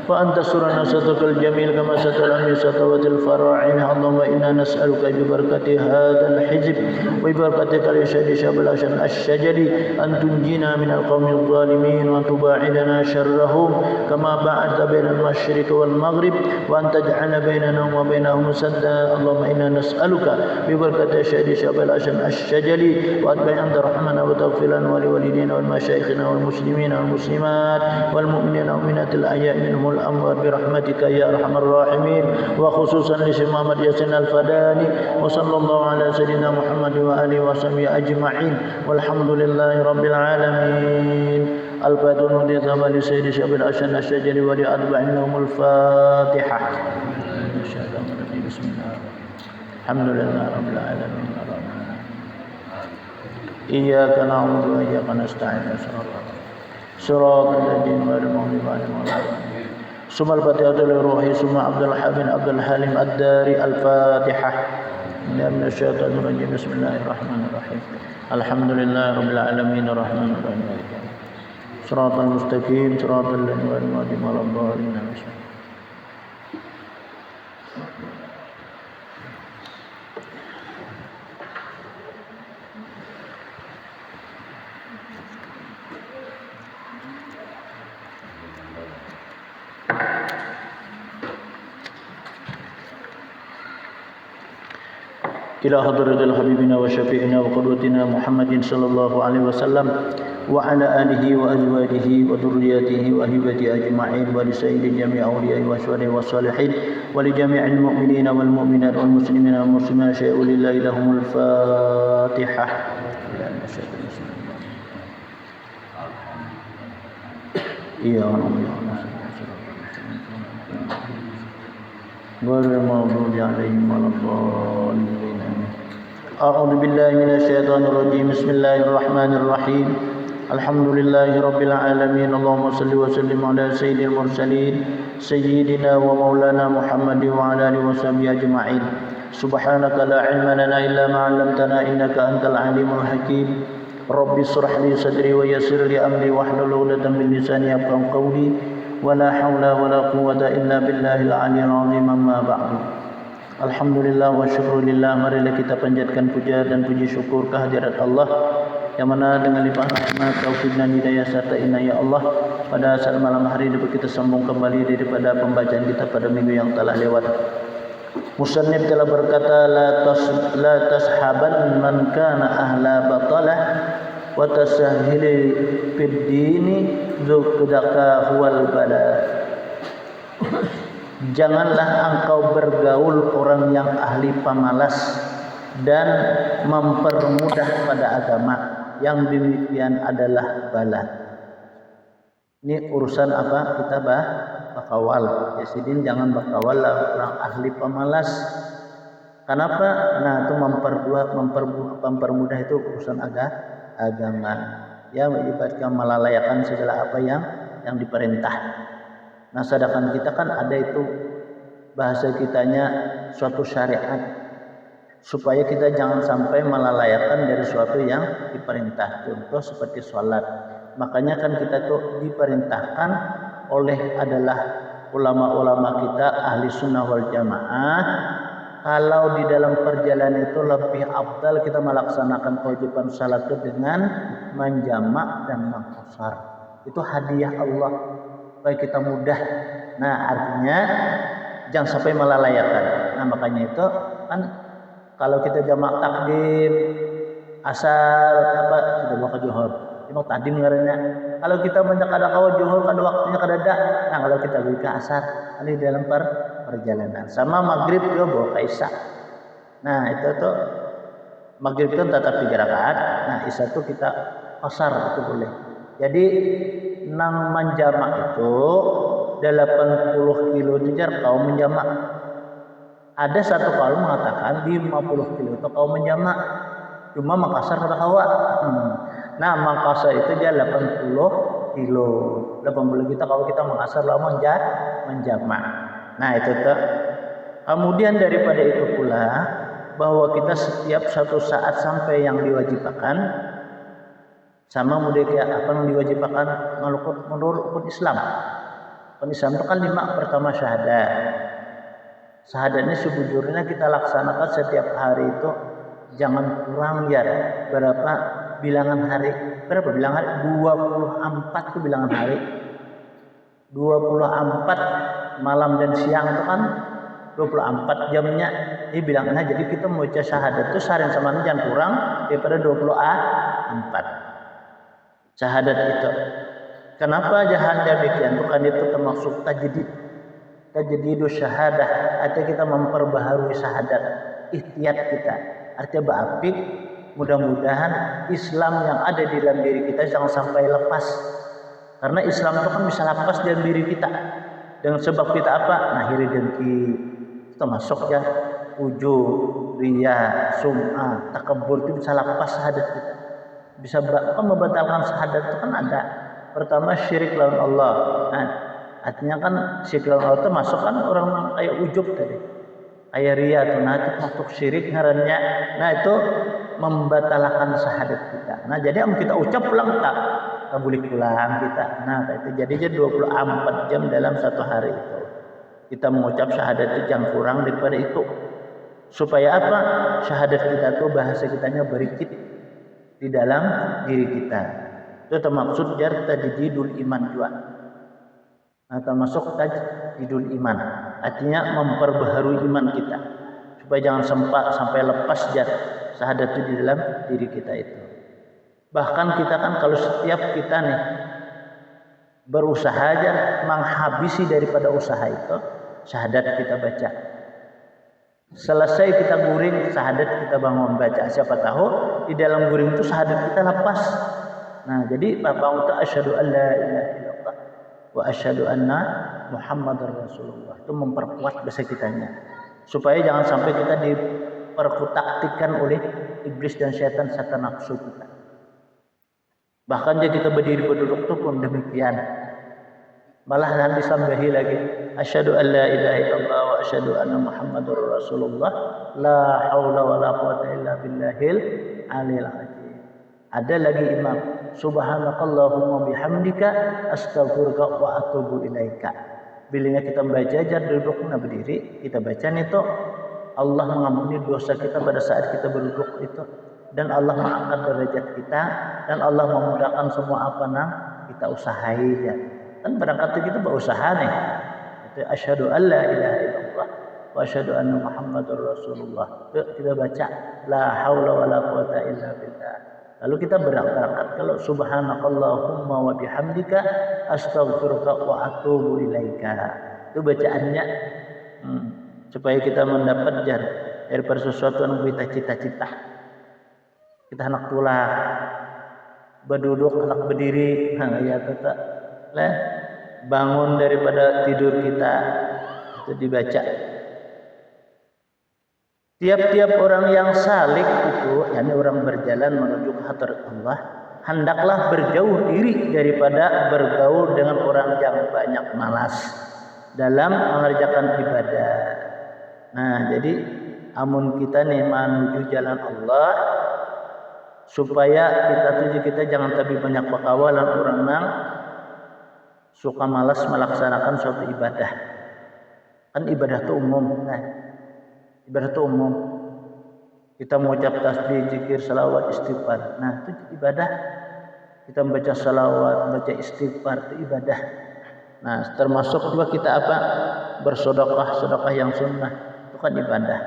وأن تسترنا سترك الجميل كما ستر الأمير ستوت الفراعين. اللهم إنا نسألك ببركة هذا الحزب وببركتك الشهيد شاب العشر الشجري أن تنجينا من القوم الظالمين وأن تباعدنا شرهم كما باعدت بين المشرق والمغرب وأن تجعل بيننا وبينهم سدا. اللهم إنا نسألك ببركة الشهيد شاب العشر الشجري وأن أنت رحمنا وتغفر لنا ولوالدينا ولمشايخنا والمسلمين والمسلمات والمؤمنين والمؤمنات الأحياء منهم الأموات برحمتك يا أرحم الراحمين. وخصوصا لشيخ محمد ياسين الفداني وصلى الله على سيدنا محمد وآله وصحبه أجمعين والحمد لله رب العالمين. الفاتحة لذهب لسيد شاب العشر الشجري ولأتباع لهم الفاتحة. بسم الله الحمد لله رب العالمين إياك نعبد وإياك نستعين صراط الذين غير المغضوب عليهم ولا الضالين. ثم الفاتحة لروحي ثم عبد الحميد عبد الحليم الداري الفاتحة. من الشيطان الرجيم بسم الله الرحمن الرحيم الحمد لله رب العالمين الرحمن الرحيم صراط المستقيم صراط الذين غير المغضوب عليهم ولا الضالين. إلى حضرة حبيبنا وشفيعنا وقدوتنا محمد صلى الله عليه وسلم وعلى آله وأزواجه وذرياته وأهله أجمعين ولسائر جميع أولياء والشهداء والصالحين ولجميع المؤمنين والمؤمنات والمسلمين والمسلمات شيء لله لهم الفاتحة. يا غير المغضوب عليهم ولا الضالين. أعوذ بالله من الشيطان الرجيم بسم الله الرحمن الرحيم الحمد لله رب العالمين. اللهم صل وسلم على سيد المرسلين سيدنا ومولانا محمد وعلى آله وصحبه أجمعين. سبحانك لا علم لنا إلا ما علمتنا إنك أنت العليم الحكيم. رب اشرح لي صدري ويسر لي أمري واحلل عقدة من لساني يفقهوا قولي ولا حول ولا قوة إلا بالله العلي العظيم. أما بعد. Alhamdulillah wa syukurillah. Marilah kita panjatkan puja dan puji syukur kehadirat Allah yang mana dengan limpahan rahmat, taufik dan hidayah serta inayah Allah pada saat malam hari ini kita sambung kembali daripada pembacaan kita pada minggu yang telah lewat. Musannif telah berkata la tashaban man kana ahla batalah wa tasahhili fid dini dzukdaka huwal bala. Janganlah engkau bergaul orang yang ahli pamalas dan mempermudah pada agama, yang demikian adalah bala. Ini urusan apa? Kita bakawal. Ya sidin jangan bakawal orang ahli pamalas. Kenapa? Nah itu mempermudah itu urusan agama. Ya mengibatkan melalayakan segala apa yang diperintah. Nah sedangkan kita kan ada itu bahasa kitanya suatu syariat supaya kita jangan sampai melalayakan dari suatu yang diperintah. Contoh seperti sholat. Makanya kan kita tuh diperintahkan oleh adalah ulama-ulama kita ahli sunnah wal jamaah. Kalau di dalam perjalanan itu lebih afdal kita melaksanakan kewajiban salat itu dengan menjamak dan mengqashar. Itu hadiah Allah supaya kita mudah. Nah artinya jangan sampai melalayakan. Nah makanya itu kan kalau kita jamak takdim asar apa kita bawa ke johor itu takdim ngarannya. Kalau kita banyak ada kawal johor kada waktunya kada ada. Nah kalau kita beri ke asar ini dalam perjalanan sama maghrib juga bawa ke isya. Nah itu tuh maghrib itu tetap 3 rakaat. Nah isya itu kita qashar itu boleh. Jadi nang menjamak itu 80 kilo itu jar kau menjamak. Ada satu kaul mengatakan 50 kilo itu kau menjamak. Cuma Makassar pada kawa. Nah Makassar itu dia 80 kilo. 80 kita kalau kita Makassar lah menjamak. Nah itu tuh. Kemudian daripada itu pula bahwa kita setiap satu saat sampai yang diwajibkan sama mudah kayak apa yang diwajibkan menurut Islam. Islam itu kan 5. Pertama syahadat. Syahadat ini sebujurnya kita laksanakan setiap hari itu jangan kurang ya. Berapa bilangan hari? Berapa bilangan hari? 24 itu bilangan hari. 24 malam dan siang itu kan 24 jamnya. Ini bilangnya jadi kita mau baca syahadat itu seharian sama jangan kurang daripada 24 syahadat itu. Kenapa jangan demikian? Bukan itu termasuk tajdidus syahadah, artinya kita memperbaharui syahadat, ihtiyat kita. Artinya berapik, mudah-mudahan Islam yang ada di dalam diri kita jangan sampai lepas. Karena Islam itu kan bisa lepas dari diri kita. Dengan sebab kita apa? Nah, iri dengki, termasuk ya ujub, riya, sum'ah, takabur itu bisa lepas syahadat kita. Bisa membatalkan syahadat itu kan ada. Pertama syirik lawan Allah. Nah, artinya kan syirik lawan Allah itu masuk kan orang kayak ujub tadi. Kayak riya atau itu masuk syirik ngarannya. Nah, itu membatalkan syahadat kita. Nah, jadi kita ucap pulang tak boleh pulang kita. Nah, itu jadinya 24 jam dalam satu hari itu. Kita mengucap syahadat itu jangan kurang daripada itu. Supaya apa? Syahadat kita tuh bahasa kitanya berikit di dalam diri kita. Itu termaksud tajdidul iman juga. Nah, termasuk tajdidul iman. Artinya memperbaharui iman kita. Supaya jangan sampai lepas syahadat itu di dalam diri kita itu. Bahkan kita kan kalau setiap kita nih berusaha aja menghabisi daripada usaha itu, syahadat kita baca. Selesai kita guring, syahadat kita bangun baca. Siapa tahu di dalam guring itu syahadat kita lepas. Nah, jadi Bapak itu asyhadu an la ilaha illallah wa asyhadu anna Muhammadar Rasulullah. Itu memperkuat bahasa kitanya. Supaya jangan sampai kita diperkutaktikan oleh iblis dan setan serta nafsu kita. Bahkan jika kita berdiri berduduk itu pun demikian. Malah nanti disambahi lagi asyhadu an la ilaha illallah wa asyhadu anna Muhammadar Rasulullah la haula wala quwata illa billahil aliyil azim. Ada lagi imam subhanakallahumma bihamdika astaghfiruka wa atubu ilaika. Bila kita membaca jar duduk berdiri, kita baca itu Allah mengampuni dosa kita pada saat kita berduduk itu, dan Allah mengangkat derajat kita, dan Allah memudahkan semua apa yang kita usahai ya. Kan berangkat kita berusaha nih. Itu asyhadu an la ilaha illallah wa asyhadu anna Muhammadar Rasulullah. Yuk kita baca la haula wala quwata illa billah. Lalu kita berangkat kalau subhanakallahumma wa bihamdika astaghfiruka wa atubu ilaika. Itu bacaannya supaya kita mendapat daripada sesuatu yang kita cita-cita. Kita anak tulang, berduduk, anak berdiri, nah ya tetap lah bangun daripada tidur kita itu dibaca. Tiap-tiap orang yang salik itu, yakni orang berjalan menuju ke hadrat Allah, hendaklah berjauh diri daripada bergaul dengan orang yang banyak malas dalam mengerjakan ibadah. Nah, jadi amun kita nih menuju jalan Allah, supaya kita jangan tapi banyak pakawalan orang nang suka malas melaksanakan suatu ibadah. Kan ibadah itu umum, ibadah itu umum. Kita mengucap tasbih, zikir, salawat, istighfar. Nah, itu ibadah. Kita membaca salawat, membaca istighfar itu ibadah. Nah, termasuk juga kita apa? Bersedekah yang sunnah. Itu kan ibadah.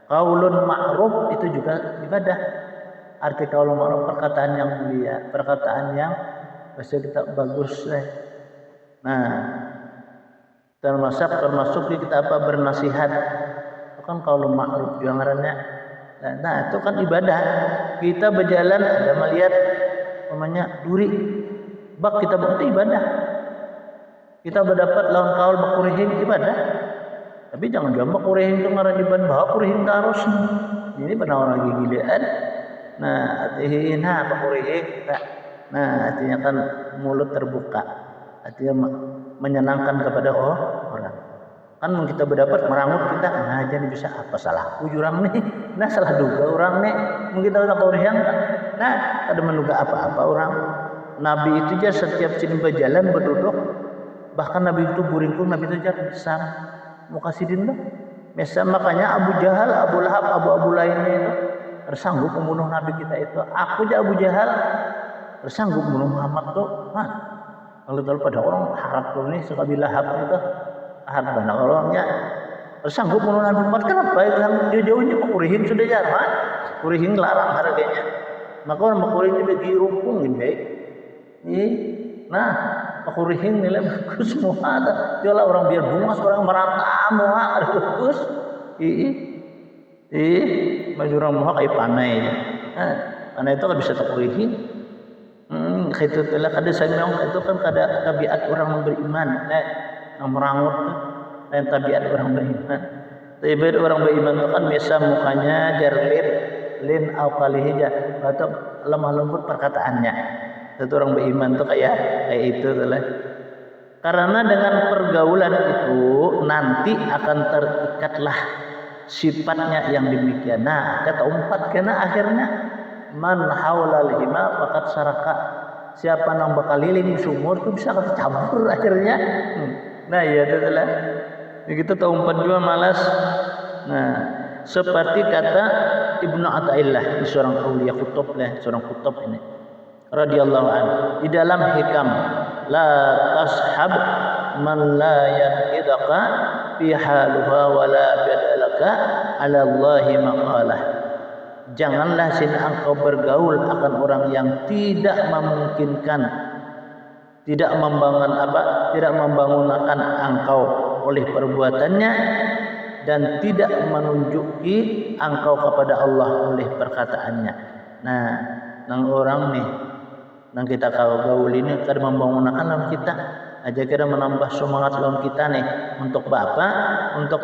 Qaulun ma'ruf itu juga ibadah. Arti qaulun ma'ruf perkataan yang mulia, perkataan yang bahasa kita bagus. Nah, termasuk kita apa? Bernasihat. Itu kan qaulun ma'ruf juga ngarannya. Nah, itu kan ibadah. Kita berjalan ada melihat namanya duri. Bak kita bukti ibadah. Kita berdapat lawan kaul bakurihing ibadah. Tapi jangan jambak kurihing itu ngaran diban bawa kurihing terus. Ini benar orang gigilaan. Nah, artinya bakurihing kita. Nah, artinya kan mulut terbuka. Artinya menyenangkan kepada orang. Kan kita berdapat merangut kita, nah jadi bisa apa salah jurang nih, nah salah duga orang nih, mungkin kita udah korihang, nah ada menduga apa-apa orang. Nabi itu aja setiap sini berjalan berduduk, Bahkan Nabi itu buringkung, Nabi itu jar bisa mau kasih dinda. Biasa makanya Abu Jahal, Abu Lahab, Abu lainnya itu tersanggup membunuh Nabi kita itu. Aku aja Abu Jahal tersanggup membunuh Muhammad tuh. Kalau pada orang harap ini sekali Lahab itu harap banyak orangnya tersanggup membunuh Nabi Muhammad. Kenapa? Yang jauh-jauhnya Kurihin sudah jarang. Kurihin larang harganya. Maka orang Kurihin bagi rumpung ini. Nah, Kurihin nilai bagus semua ada. Jualah orang biar bungas, orang merantau muha ada bagus. Maju orang muha kayak panai. Nah, panai itu kan bisa Kurihin. Itu telah kada sayang itu kan kada tabiat orang beriman. Yang merangut dan tabiat orang beriman. Tabiat orang beriman itu kan biasa mukanya jarlir, lin au kalihija atau lemah lembut perkataannya. Satu orang beriman tuh kayak itu adalah karena dengan pergaulan itu nanti akan terikatlah sifatnya yang demikian. Nah, kata umpat karena akhirnya man haulal hima faqad saraka. Siapa yang bakal liling sumur itu bisa kecampur akhirnya. Nah, iya itu adalah kita tahu umpat juga malas. Nah, seperti kata Ibnu Athaillah, seorang aulia kutub seorang kutub ini radhiyallahu anhu di dalam hikam la tashab man la yanidaka fi haluha wa la badalaka ala Allahi maqalah. Janganlah sini engkau bergaul akan orang yang tidak memungkinkan, tidak membangunkan engkau oleh perbuatannya dan tidak menunjuki engkau kepada Allah oleh perkataannya. Nah, nang orang nih nang kita gaul ini kada membangunkan lawan kita aja kira menambah semangat lawan kita nih untuk untuk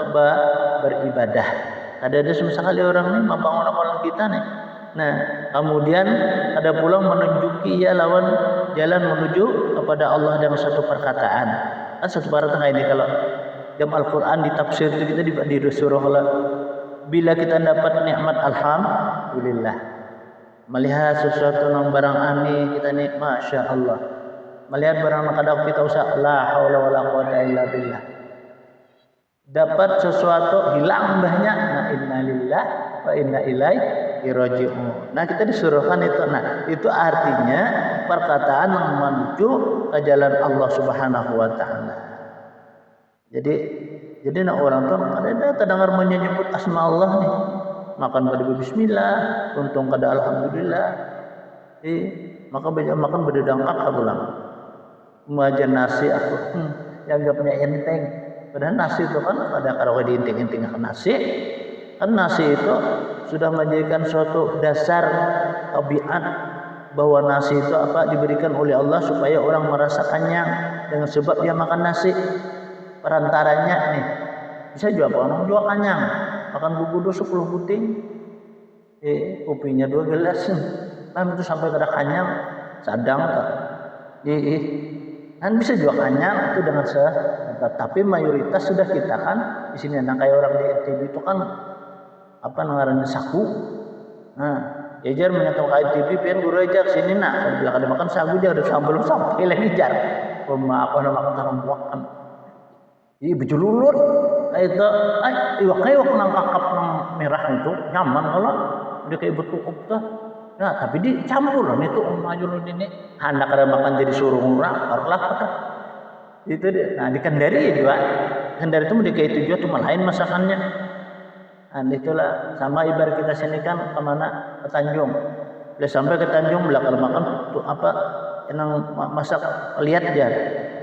beribadah. Ada sekali orang nih membangunkan lawan kita nih. Nah, kemudian ada pula menunjuki ia lawan jalan menuju kepada Allah dengan satu perkataan. Satu perkataan ini kalau jam Al-Quran ditafsir itu kita disuruh bila kita dapat nikmat alhamdulillah. Melihat sesuatu yang barang aneh kita nih masya Allah. Melihat barang yang kadang kita usah la haula wala quwata illa billah. Dapat sesuatu hilang mbahnya, nah innalillah wa inna ilaihi raji'un. Nah kita disuruhkan itu. Nah itu artinya perkataan yang menuju ke jalan Allah Subhanahu wa taala. Jadi nak orang tuh ada terdengar menyebut asma Allah nih. Makan pada bismillah, untung kada alhamdulillah. Maka makan berdangkak pulang. Mengajar nasi aku anggapnya enteng. Padahal nasi itu kan ada kalau diinting-inting nasi. Kan nasi itu sudah menjadikan suatu dasar tabiat bahwa nasi itu diberikan oleh Allah supaya orang merasa kenyang dengan sebab dia makan nasi. Perantaranya nih bisa juga orang juga kenyang. Makan bubur 10 puting, kopinya 2 gelas, kan itu sampai kada kenyang, sadang tak, kan bisa juga kenyang itu dengan tapi mayoritas sudah kita kan di sini, nah kayak orang di TV itu kan namanya saku, nah jar menyatakan kayak TV, pian guru ajar sini nak, kalau bilang ada makan sagu aja, udah belum sampai lagi jar, makan sarung buakan. Bejululut itu iwak nang kakap nang merah itu nyaman kalau dia kayak betukup tuh. Nah tapi dicampur lah itu majulun ini anak ada makan jadi suruh murah barulah itu dia. Nah di Kendari ya juga Kendari itu mereka itu juga cuma lain masakannya. Nah itulah sama ibarat kita sini kan kemana ke Tanjung. Udah sampai ke Tanjung belakang makan tuh yang masak lihat aja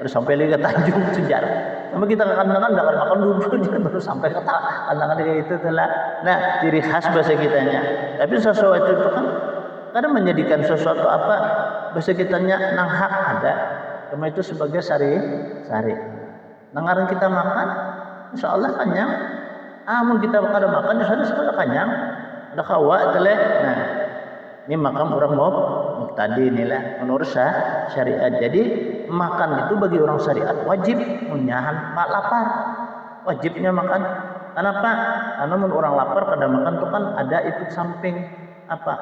terus sampai lagi ke Tanjung sejarah. Sama kita kadang-kadang makan dulu baru sampai ke kadang-kadang kayak itu telah. Nah ciri khas bahasa kitanya. Tapi sesuatu itu kan kadang menjadikan sesuatu bahasa kitanya nang hak ada. Cuma itu sebagai sari. Nangaran kita makan, insya Allah kenyang. Amun kita kada makan, insya Allah kenyang. Ada kawa telah. Nah ini makam orang tadi inilah menurut syariat. Jadi makan itu bagi orang syariat wajib menyahan lapar. Wajibnya makan. Kenapa? Karena orang lapar kadang makan itu kan ada efek samping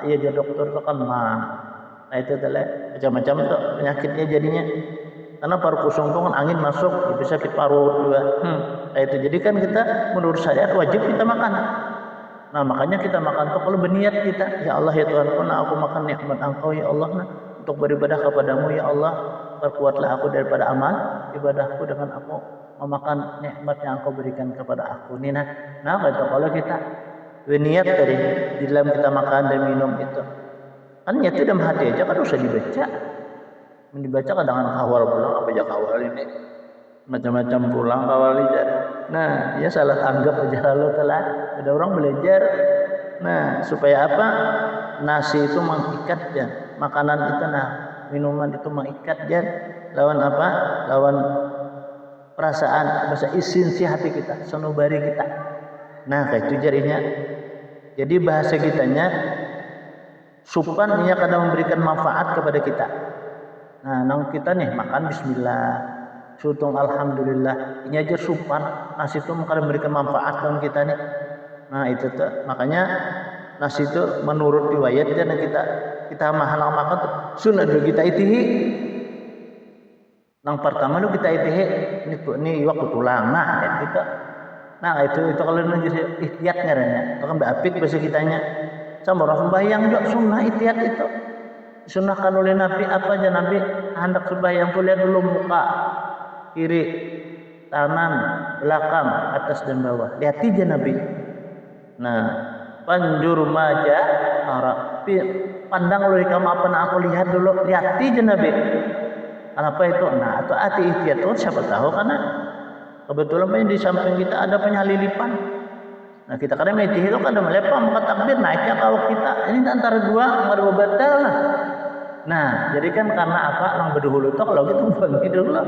ya jadi dokter itu kan nah itu adalah macam-macam tuh penyakitnya jadinya. Karena paru kosong itu kan angin masuk, bisa sakit paru juga. Itu jadi kan kita menurut saya wajib kita makan. Nah makanya kita makan tuh kalau berniat kita, ya Allah ya Tuhan, aku makan nikmat Engkau ya Allah, untuk beribadah kepadamu ya Allah, perkuatlah aku daripada amal ibadahku dengan aku memakan nikmat yang Engkau berikan kepada aku. Nah itu kalau kita berniat tadi di dalam kita makan dan minum itu, kan niat itu dalam hati aja kan usah dibaca. Dibaca kadang-kadang kawal pulang, apa aja kawal ini macam-macam pulang kawal aja. Nah ya salah anggap aja lalu telah ada orang belajar. Nah supaya apa, nasi itu mengikat ya, makanan itu minuman itu mengikat ya, lawan apa, lawan perasaan bahasa esensi hati kita, sanubari kita. Nah kayak itu jadinya. Jadi bahasa kitanya supan ini kadang memberikan manfaat kepada kita. Nah nang kita nih makan bismillah, sutung alhamdulillah, ini aja supan, nasi itu akan memberikan manfaat dalam kita nih. Nah itu tuh makanya nasi itu menurut riwayat dan kita mahal makan tuh sunnah dulu kita itihi. Nang pertama lu kita itihi ini waktu tulang. Nah itu. Nah itu kalau jadi ikhtiat ngaranya, itu kan beapit bahasa kitanya. Sama orang sembahyang juga sunnah ikhtiat itu. Sunnahkan oleh Nabi apa aja, Nabi hendak sembahyang tuh lihat dulu muka, kiri, kanan, belakang, atas dan bawah. Lihat aja Nabi. Nah, panjur maja arah. Pandang oleh kamu apa yang aku lihat dulu, lihat aja Nabi. Kenapa itu? Nah, atau hati ikhtiar itu siapa tahu karena kebetulan di samping kita ada penyalilipan. Nah, kita kadang itu kan ada melepam muka takbir naiknya kawak kita. Ini antara dua enggak ada batal lah. Nah, jadi kan karena apa? Nang berdahulu itu kalau gitu bagi dulu,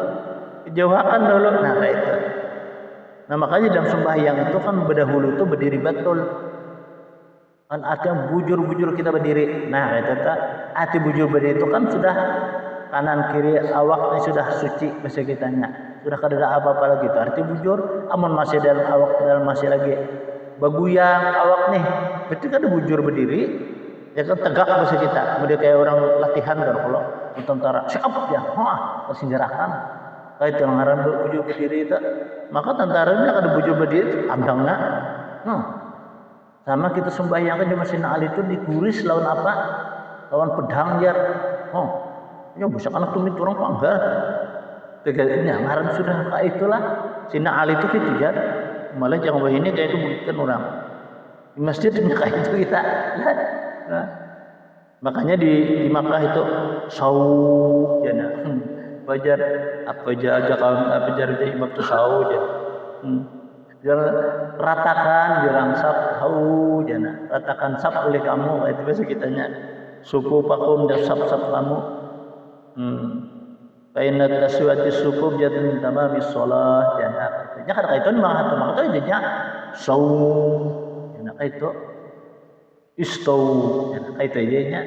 dijauhkan dulu. Nah, kayak itu. Nah, makanya dalam sembahyang itu kan berdahulu itu berdiri betul. Kan artinya bujur-bujur kita berdiri. Nah, kayak itu. Hati bujur berdiri itu kan sudah kanan kiri awaknya sudah suci bahasa kitanya. Sudah kada apa-apa lagi itu. Arti bujur, amun masih dalam awak dalam masih lagi baguyang awak nih. Berarti kan bujur berdiri. Ya kan tegak bahasa kita, kemudian kayak orang latihan kan kalau tentara siap ya, tersinjarakan. Kayak yang ngaran bujur berdiri itu, maka tentara ini ada bujur berdiri, ambangna. Sama kita sembahyang kan di Masjid Ali itu diguris lawan apa? Lawan pedang jar. Ya bisa anak tumit orang panggal. Tegaknya ngaran sudah kayak itulah. Sina Ali itu gitu jar. Malah jangan ini kayak itu bukan orang. Di masjid kayak itu kita. Nah, makanya di Makkah itu sau jana bajar apa aja kalau apa jadi imam itu sau aja jangan ratakan jalan sab sau jana ratakan sab oleh kamu itu biasa kitanya suku pakum dan sab kamu kainat taswati suku jadi tamami sholat jana katanya kan itu maka itu jadinya sau jana itu istau kayak itu nya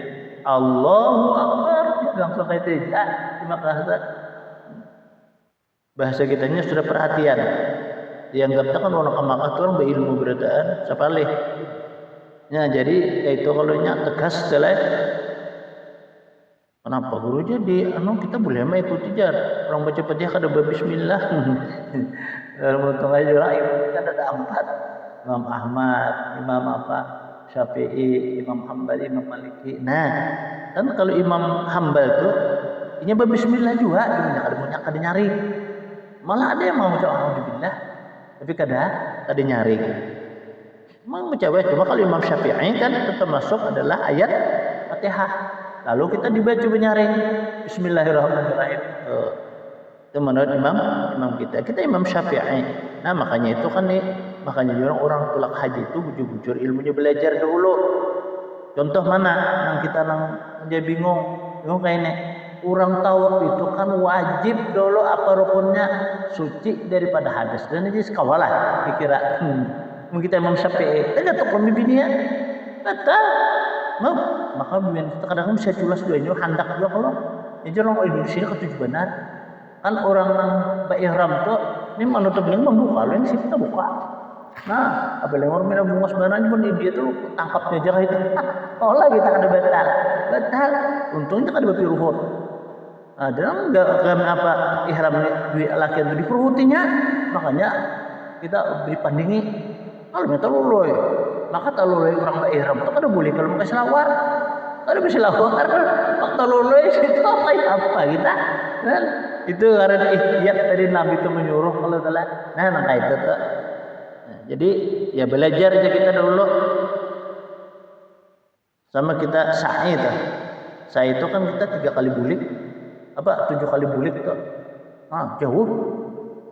Allahu Akbar langsung kayak itu maka bahasa kitanya sudah perhatian dianggapnya kan orang kemakah itu orang berilmu beradaan sapalih ya jadi kayak itu kalau nya tegas setelah kenapa guru jadi kita boleh mah ikuti jar orang baca Fatihah kada bismillah untung aja lah kita ada 4 Imam Ahmad Imam apa Syafi'i, Imam Hambali, Imam Maliki. Nah, kan kalau Imam Hambal tuh ini bismillah juga, gimana kada nyari. Malah ada yang mau baca alhamdulillah, tapi kada nyari. Memang mencoba cuma kalau Imam Syafi'i kan termasuk adalah ayat Fatihah. Lalu kita dibaca menyaring bismillahirrahmanirrahim. Itu menurut imam kita. Kita Imam Syafi'i. Nah, makanya itu kan nih makanya orang tulak haji itu bujur-bujur ilmunya belajar dulu. Contoh mana yang kita dia bingung kayak ini. Orang tawaf itu kan wajib dulu apa rukunnya suci daripada hadas dan ini sekawalah dikira. Kita Imam Syafi'i, kita tak pemimpinnya, betul. Maka pemimpin kita kadang-kadang bisa culas duanya handak juga kalau ini orang Indonesia ketujuanan kan orang yang ihram tuh ini menutup ini membuka, lain sih kita buka. Nah, apalagi orang minum bunga sebenarnya pun dia tuh tangkapnya aja itu. Oh lah kita kada batal. Untungnya kada bapi ruhut. Ada enggak apa ihram di laki itu di perutinya, makanya kita beri pandingi kalau minta loloy, maka taloloy orang ihram itu kada boleh kalau mau selawar, kada bisa selawar, waktu loloy itu apa kita, kan? Itu karena ikhtiar dari Nabi itu menyuruh kalau telah, nah itu tuh. Nah, jadi ya belajar aja kita dulu, sama kita sa'i itu. Sa'i itu kan kita 3 kali bulik. 7 kali bulik itu jauh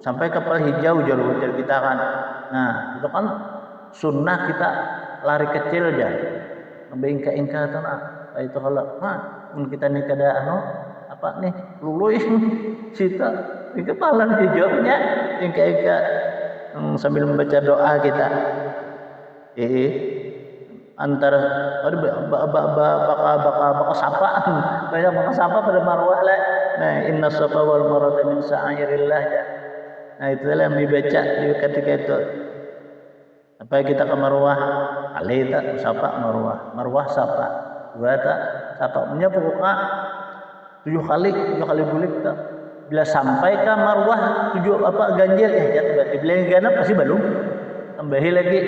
sampai kapal hijau jauh kita kan. Nah itu kan sunnah kita lari kecil aja ngebengka-ingka itu itu kalau kita nih kada luluy sita ini kepala hijaunya ingka-ingka sambil membaca doa kita antara baka sapa banyak baka sapa pada marwah lah. Nah inna safa wal marwata min sa'airillah ya. Nah itu yang dibaca di ketika itu apa kita ke marwah alita sapa marwah sapa dua tak sapa punya pokoknya 7 kali bulik tak bila sampai ke marwah 7 ganjil ya berarti bila yang ganap pasti belum tambahi lagi.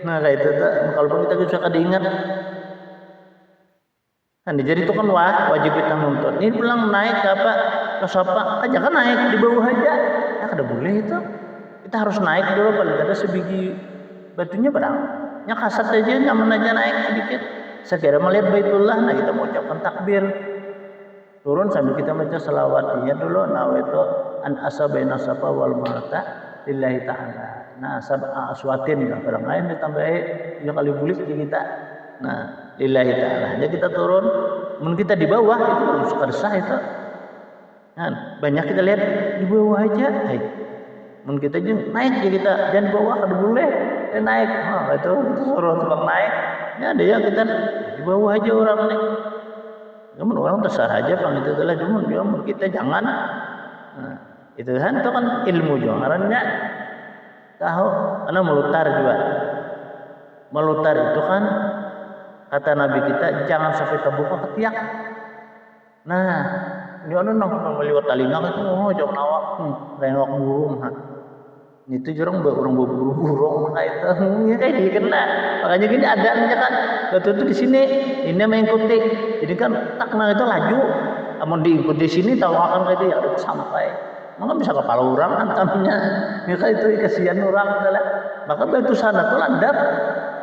Nah kayak itu tuh, kalaupun kita bisa diingat. Nah, jadi itu kan wajib kita nuntut. Ini pulang naik ke sapa aja kan naik di bawah aja. Ya kada boleh itu. Kita harus naik dulu paling ada sebiji batunya berang. Nya kasat aja nyaman aja naik sedikit. Sekira melihat Baitullah, nah kita mengucapkan takbir. Turun sambil kita baca selawatnya dulu. Nawaitu an asabaina safa wal marta lillahi ta'ala. Nah sab'a aswatin barang lain ditambahi 3 kali bulik kita. Nah lillahi ta'ala. Jadi kita turun, mun kita di bawah itu belum suka desah itu. Nah, banyak kita lihat di bawah aja. Mun kita naik ya kita jangan di bawah kada boleh. Naik. Itu suruh tukang naik. Ya ada yang kita di bawah aja orang nih. Namun orang terserah aja pang itu adalah cuma kita jangan. Nah, itu kan ilmu jangannya. Tahu karena melutar juga. Melutar itu kan kata Nabi kita jangan sampai terbuka ketiak. Nah, ini orang meliwat talinga itu jangan awak lewat burung. Itu orang burung itu ya kayak dikena. Makanya gini adanya kan batu itu di sini ini mengikuti. Jadi kan takna itu laju. Amun diikuti sini tahu akan kayak dia harus sampai. Maka bisa kepala orang antamnya. Maka itu kasihan orang adalah. Maka batu sana tuh landap.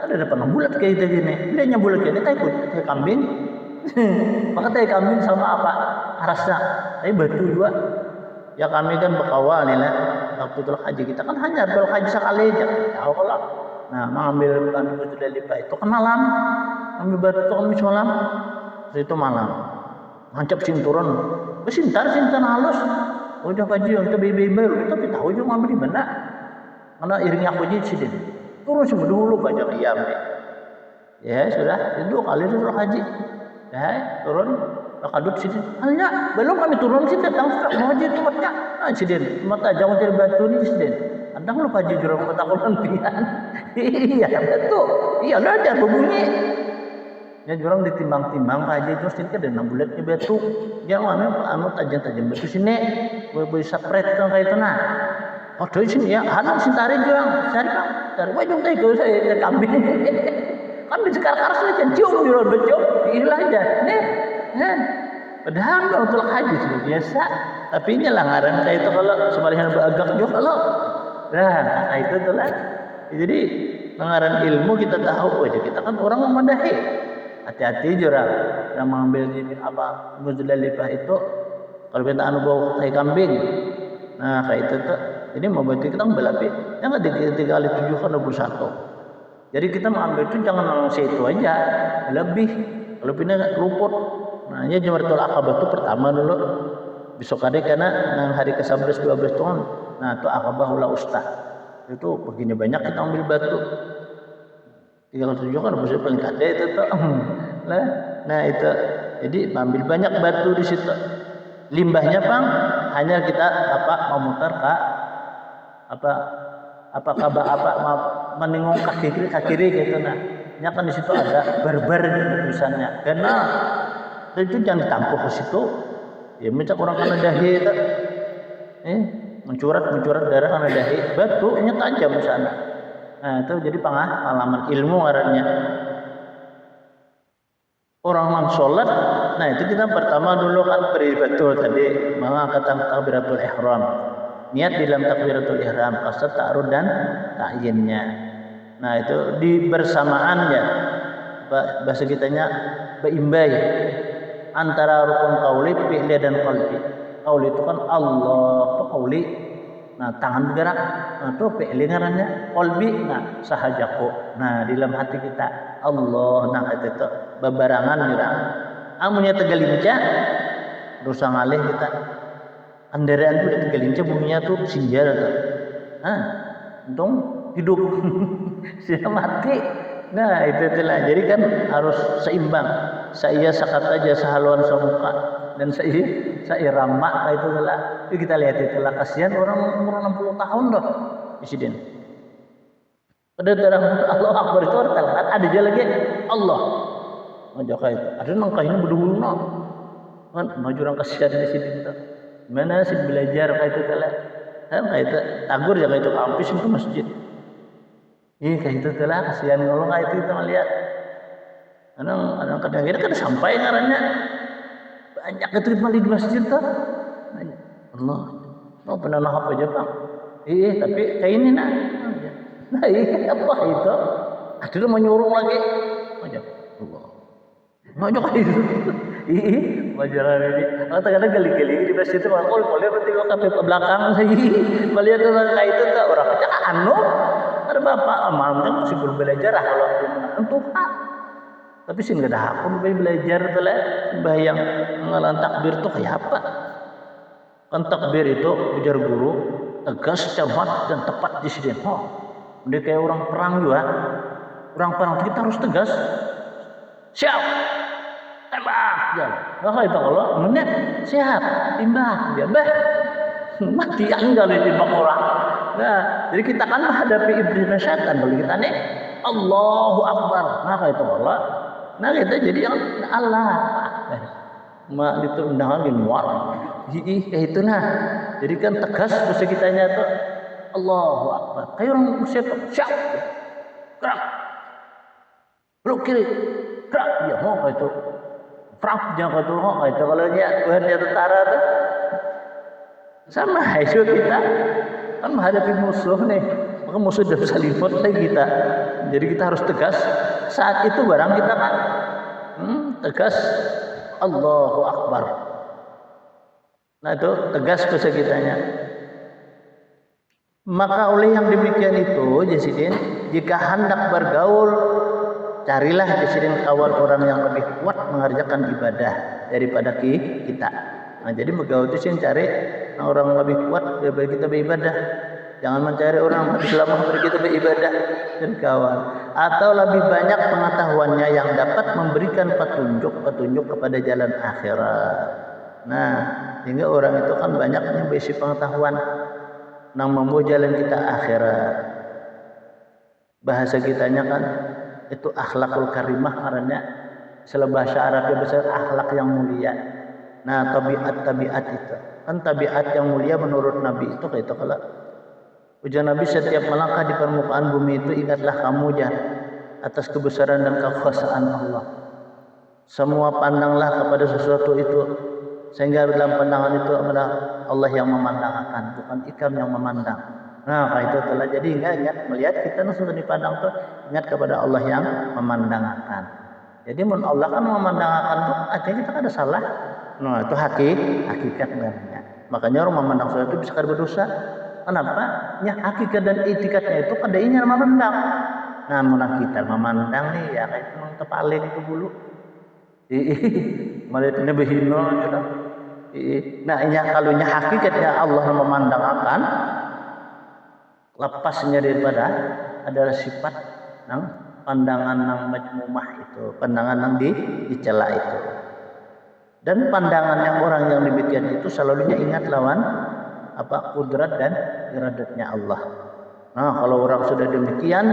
Ada depan bulat kayak itu gini. Dia nya bulat kayak ini kayak kambing. Maka tai kambing sama apa? Arasnya. Tapi batu juga. Ya kami kan berkawal nih lah. Waktu itu haji kita kan hanya berhaji sekali aja. Tahu kalau. Nah, mengambil batu dari lipat itu kan malam. Ambil batu itu kami malam. Itu malam. Hancap sinturon. Sintar halus. Udah kaji yang kita bayi-bayi tapi tahu juga ngambil di mana. Karena iringnya aku jadi sidin. Turun semua dulu banyak iyam. Ya sudah, itu 2 kali sudah haji. Ya, turun kadut sidin. Hanya belum kami turun sih datang sudah mau haji tempatnya. Sidin, mata jangan cari batu ni sidin. Andang lu haji jurang ketakutan pian. Iya, betul. Iya, lah ada berbunyi. Ya jurang ditimbang-timbang haji terus ini kan ada 6 bulatnya batu. Jangan tajam-tajam batu sini. Boleh sepret kayak itu nah. Oh dari sini ya, hanam sintari jurang, cari bang, cari wajung teh kalau saya kambing. Kambing sekarang saja cium di luar becium, diilah aja. Nih, padahal kalau untuk haji sudah biasa. Tapi ini langgaran kayak itu kalau sebaliknya beragak juga kalau. Nah itu tuh lah. Jadi langgaran ilmu kita tahu, kita kan orang memadahi. Hati-hati jurang yang mengambil Muzdalifah itu kalau kita bawa kayak kambing. Nah kayak itu tuh. Jadi membantu kita belapih. Jangan 3 kali 7 kan 21. Jadi kita mengambil itu jangan langsung itu aja. Lebih. Kalau pindah luput. Nah ini Jamratul Aqabah itu pertama dulu. Besok hari karena hari ke-11 12 tahun. Nah itu Aqabah ula Ustah. Itu begini banyak kita ambil batu. 3 kali 7 kan bisa paling kade itu tuh. Nah itu. Jadi ambil banyak batu di situ. Limbahnya bang hanya kita memutar menengok kaki kiri gitu nah. Nya kan di situ ada barbar tulisannya. Karena itu jangan ditampuk ke situ. Ya minta orang kena dahi itu. Mencurat darah kena dahi, batunya tajam ke sana. Nah, itu jadi pengalaman ilmu arahnya. Orang yang sholat, nah itu kita pertama dulu kan beri betul tadi mengangkat takbiratul ihram. Niat di dalam takbiratul ihram, qasad ta'arud dan tahyinnya. Nah itu di bersamaannya bahasa kitanya beimbai antara rukun qauli, fi'li dan qalbi. Qauli itu kan Allah, itu qauli. Nah tangan bergerak, nah itu fi'li ngarannya, qalbi, nah sahajaku. Nah di dalam hati kita Allah, nah itu bebarangan nyerang. Amunnya tegalinca, dosa ngalih kita. Kendaraan itu tegalinca bunyinya tuh sinjar tuh. Untung hidup, sudah mati. Nah itu itulah. Jadi kan harus seimbang. Saya sakat aja sehaluan semuka dan saya ramak itu itulah. Itu kita lihat itulah, kasihan orang umur 60 tahun doh, Presiden. Pada dalam Allah Akbar itu ada aja lagi Allah. Ngajak itu. Ada nang kainnya berdulu kan maju orang kasihan di sini itu. Mana sih belajar kayak itu telah. Kan kayak itu tagur ya kayak itu kampus itu masjid. Kayak itu telah kasihan Allah kayak itu kita melihat. Kadang kadang-kadang kan sampai ngarannya banyak itu di masjid tuh. Allah. Mau pernah apa aja Bang? Tapi kayak ini nah. Nah apa itu? Akhirnya menyuruh lagi. Ngajak Allah. Ngajak itu. Wajaran ini. Kadang-kadang gali-gali di masjid itu malah boleh berarti kok sampai ke belakang lagi. Melihat orang kayak itu tak orang kecak ada bapak malam kan masih belum belajar kalau untuk tapi sih nggak ada aku belajar telah bayang mengalan takbir tuh kayak apa? Kan takbir itu ujar guru tegas, cermat dan tepat di sini. Dia kayak orang perang juga. Orang perang kita harus tegas. Siap. Tembak. Ya. Nah, itu kalau menit siap. Tembak. Dia mati enggak ditembak orang. Nah, jadi kita kan menghadapi iblis dan syaitan. Kalau kita nih Allahu Akbar. Nah, itu Allah. Nah, kita jadi yang Allah. Mak itu undangan di luar. Kayak itu nah. Jadi kan tegas bahasa kitanya tuh Allahu Akbar. Kayak orang siap. Gerak. Belok kiri. Gerak. Ya mau kayak itu. Frap jangan kayak itu mau kayak itu. Kalau dia tentara tuh. Sama itu kita. Kan menghadapi musuh nih. Maka musuh sudah bisa lipat lagi kita. Jadi kita harus tegas. Saat itu barang kita kan. Tegas. Allahu Akbar. Nah itu tegas bahasa kitanya. Maka oleh yang demikian itu, Jasidin, jika hendak bergaul, carilah Jasidin kawan orang yang lebih kuat mengerjakan ibadah daripada kita. Nah, jadi bergaul itu sih cari orang lebih kuat daripada kita beribadah. Jangan mencari orang lebih lama daripada kita beribadah dan kawan. Atau lebih banyak pengetahuannya yang dapat memberikan petunjuk kepada jalan akhirat. Nah, sehingga orang itu kan banyaknya berisi pengetahuan nang membawa jalan kita akhirat. Bahasa kitanya kan itu akhlakul karimah karena bahasa Arabnya besar akhlak yang mulia. Nah, tabiat itu kan tabiat yang mulia menurut Nabi itu kayak itu kalau ujar Nabi setiap melangkah di permukaan bumi itu ingatlah kamu ya atas kebesaran dan kekuasaan Allah. Semua pandanglah kepada sesuatu itu sehingga dalam pandangan itu adalah Allah yang memandangkan, bukan ikam yang memandang. Nah, itu telah jadi ingat melihat kita sudah dipandang tuh ingat kepada Allah yang memandangkan. Jadi Allah kan memandangkan tuh artinya kita ada salah. Nah, itu hakikatnya. Makanya orang memandang sesuatu itu bisa berdosa. Kenapa? Ya hakikat dan etikatnya itu kadainya memandang. Nah, menang kita memandang nih ya kayak memang tepaling itu dulu. Melihat lebih hino gitu. Nah, ini kalau hakikatnya Allah memandang akan lepasnya daripada adalah sifat nang pandangan nang majmumah itu, pandangan nang dicela itu. Dan pandangan yang orang yang demikian itu selalunya ingat lawan kudrat dan iradatnya Allah. Nah, kalau orang sudah demikian,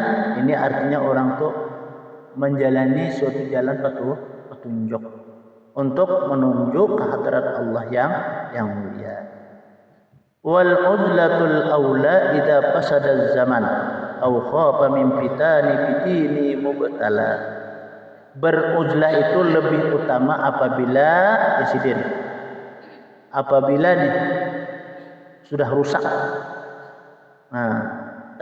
ini artinya orang tuh menjalani suatu jalan petunjuk. untuk menunjuk ke hadrat Allah yang mulia. Wal uzlatul aula idza fasada zaman aw khafa min fitani bidini mubtala. Beruzlah itu lebih utama apabila nih sudah rusak. Nah,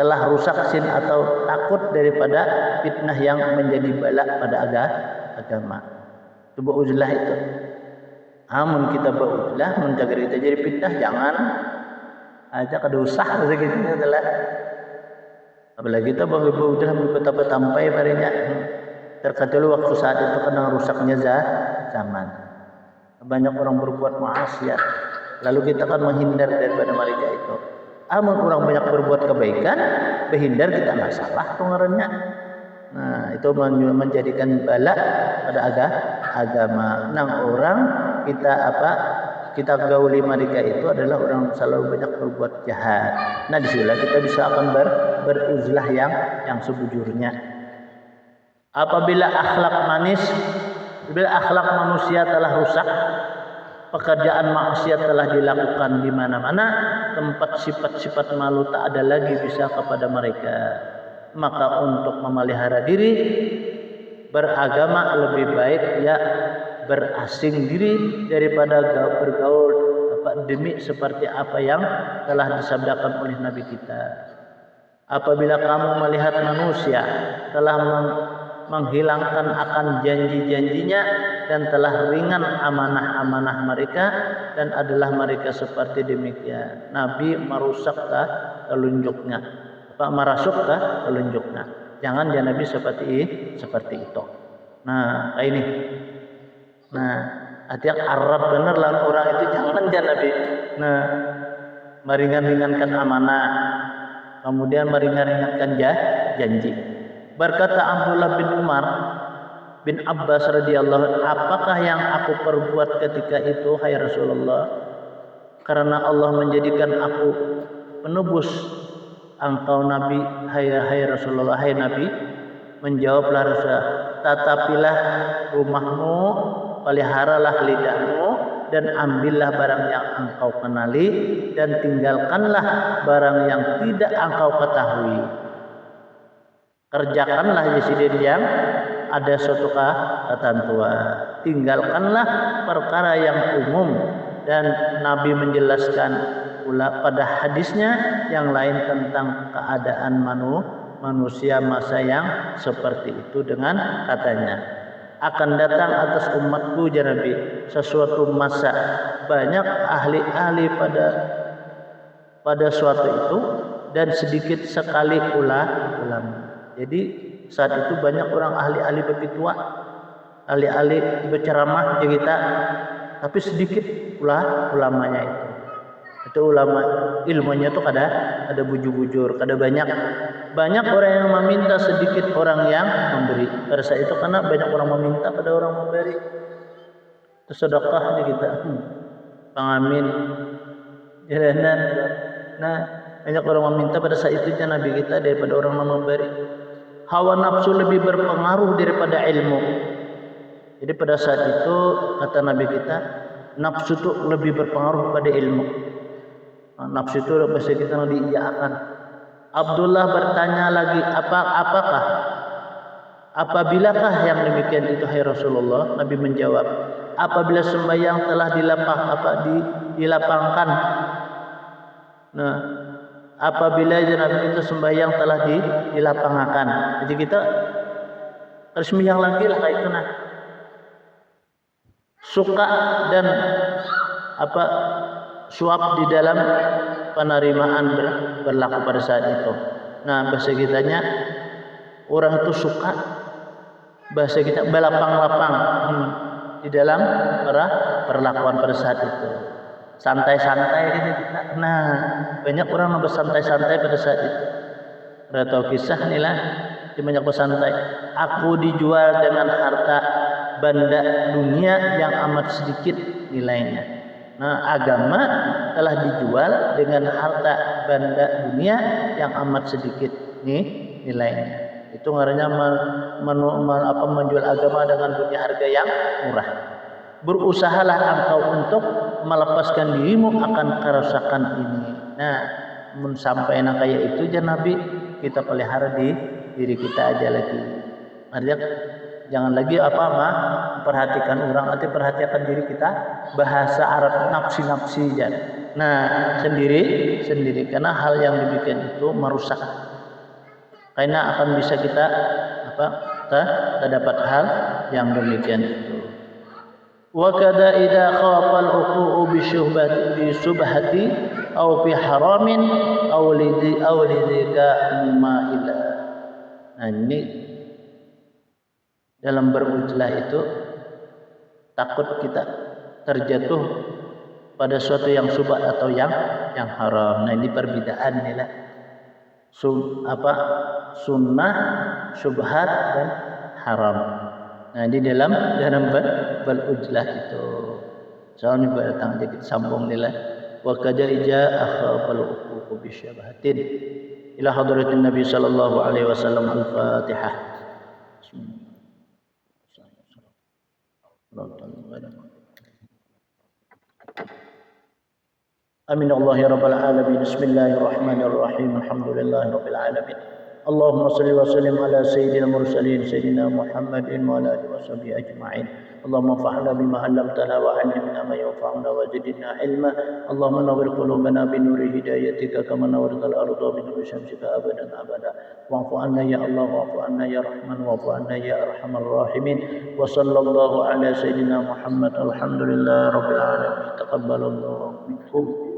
telah rusak sin atau takut daripada fitnah yang menjadi balak pada agama. Itu beruzlah itu. Amun kita beruzlah menjaga kita jadi fitnah, jangan aja kada usah segitunya adalah. Apalagi kita beruzlah betapa tampai barinya. Terkecuali waktu saat itu kena rusaknya zaman. Banyak orang berbuat maksiat, lalu kita kan menghindar daripada mereka itu. Amun orang banyak berbuat kebaikan, berhindar kita masalah pengaruhnya. Nah, itu menjadikan balak pada agama. Nang orang kita gauli mereka itu adalah orang selalu banyak berbuat jahat. Nah, disinilah kita bisa akan beruzlah yang sebujurnya. Apabila akhlak manusia telah rusak, pekerjaan maksiat telah dilakukan di mana-mana, tempat sifat-sifat malu tak ada lagi bisa kepada mereka. Maka untuk memelihara diri beragama lebih baik berasing diri daripada bergaul demi seperti apa yang telah disabdakan oleh Nabi kita. Apabila kamu melihat manusia telah menghilangkan akan janji-janjinya dan telah ringan amanah-amanah mereka dan adalah mereka seperti demikian. Nabi merusakkah telunjuknya? Merasukkah telunjuknya? Jangan dia Nabi seperti itu. Nah, kayak ini. Nah, artinya Arab benar lah orang itu jangan dia Nabi. Nah, meringan-ringankan amanah, kemudian meringan-ringankan janji. Berkata Abdullah bin Umar bin Abbas radhiyallahu, apakah yang aku perbuat ketika itu, hai Rasulullah? Karena Allah menjadikan aku penebus engkau Nabi, hai Rasulullah, hai Nabi. Menjawablah Rasulullah, tatapilah rumahmu, peliharalah lidahmu, dan ambillah barang yang engkau kenali, dan tinggalkanlah barang yang tidak engkau ketahui. Kerjakanlah insiden yang ada suatu ketentuan. Tinggalkanlah perkara yang umum. Dan Nabi menjelaskan pula pada hadisnya yang lain tentang keadaan manusia masa yang seperti itu dengan katanya, akan datang atas umatku ya Nabi sesuatu masa banyak ahli-ahli pada suatu itu dan sedikit sekali ulama. Jadi saat itu banyak orang ahli-ahli berpitua, ahli-ahli berceramah kita, tapi sedikit pula ulamanya itu. Itu ulama ilmunya itu ada bujur-bujur, ada banyak orang yang meminta, sedikit orang yang memberi. Pada saat itu karena banyak orang meminta pada orang memberi. Itu sedekahnya kita, pengamin, jalanan. Nah, banyak orang meminta pada saat itu Nabi kita daripada orang yang memberi. Hawa nafsu lebih berpengaruh daripada ilmu. Jadi pada saat itu kata Nabi kita, nafsu itu lebih berpengaruh pada ilmu. Nafsu itu bahasa kita diiyakan. Abdullah bertanya lagi, apabila yang demikian itu hai Rasulullah? Nabi menjawab, apabila sembahyang telah dilapangkan. Nah, apabila Nabi itu sembahyang telah dilapangkan. Jadi kita harus sembahyang lagi lah kayak itu nah. Suka dan suap di dalam penerimaan berlaku pada saat itu. Nah, bahasa kitanya orang itu suka, bahasa kita belapang-lapang di dalam perlakuan pada saat itu. Santai-santai gitu kita. Nah, banyak orang yang bersantai-santai pada saat itu. Ada tahu kisah nih lah, banyak bersantai. Aku dijual dengan harta benda dunia yang amat sedikit nilainya. Nah, agama telah dijual dengan harta benda dunia yang amat sedikit nilainya. Itu ngarannya menjual agama dengan dunia harga yang murah. berusahalah engkau untuk melepaskan dirimu akan kerusakan ini. Nah, mun sampai kayak itu jangan Nabi kita pelihara di diri kita aja lagi. Artinya jangan lagi perhatikan orang, atau perhatikan diri kita. Bahasa Arab nafsi jan. Nah, sendiri karena hal yang dibikin itu merusak. Karena akan bisa kita dapat hal yang demikian itu. Wa kada idza khafa al-uqu'u bi subhati aw fi haramin aw lidika ma'ila. Nah, ini dalam berujlah itu takut kita terjatuh pada suatu yang subhat atau yang haram. Nah, ini perbedaan nilai sunnah, subhat dan haram. Nah, di dalam berujlah itu. Soalnya datang dikit sambung nilai wa kada ija akhafal uquq bi syabahatin ila hadratin Nabi sallallahu alaihi wasallam al-Fatihah. Amin Allah ya rabbal alamin. Bismillahirrahmanirrahim. Alhamdulillahi rabbil alamin. Allahumma salli wa sallim ala sayyidina mursalin sayyidina Muhammadin wa ala alihi wa sahbihi ajma'in. Allahumma fa'alna bima 'allamtana wa 'allimna ma yanfa'una wa zidna ilma. Allahumma nawwir qulubana bi nuri hidayatika kama nawwartal arda bi nuri syamsika abadan abada. Wa'fu 'anna ya Allah, wa'fu 'anna ya Rahman, wa'fu 'anna ya arhamar rahimin. Wa sallallahu ala sayyidina Muhammad. Alhamdulillahi rabbil alamin. Taqabbalallahu minkum.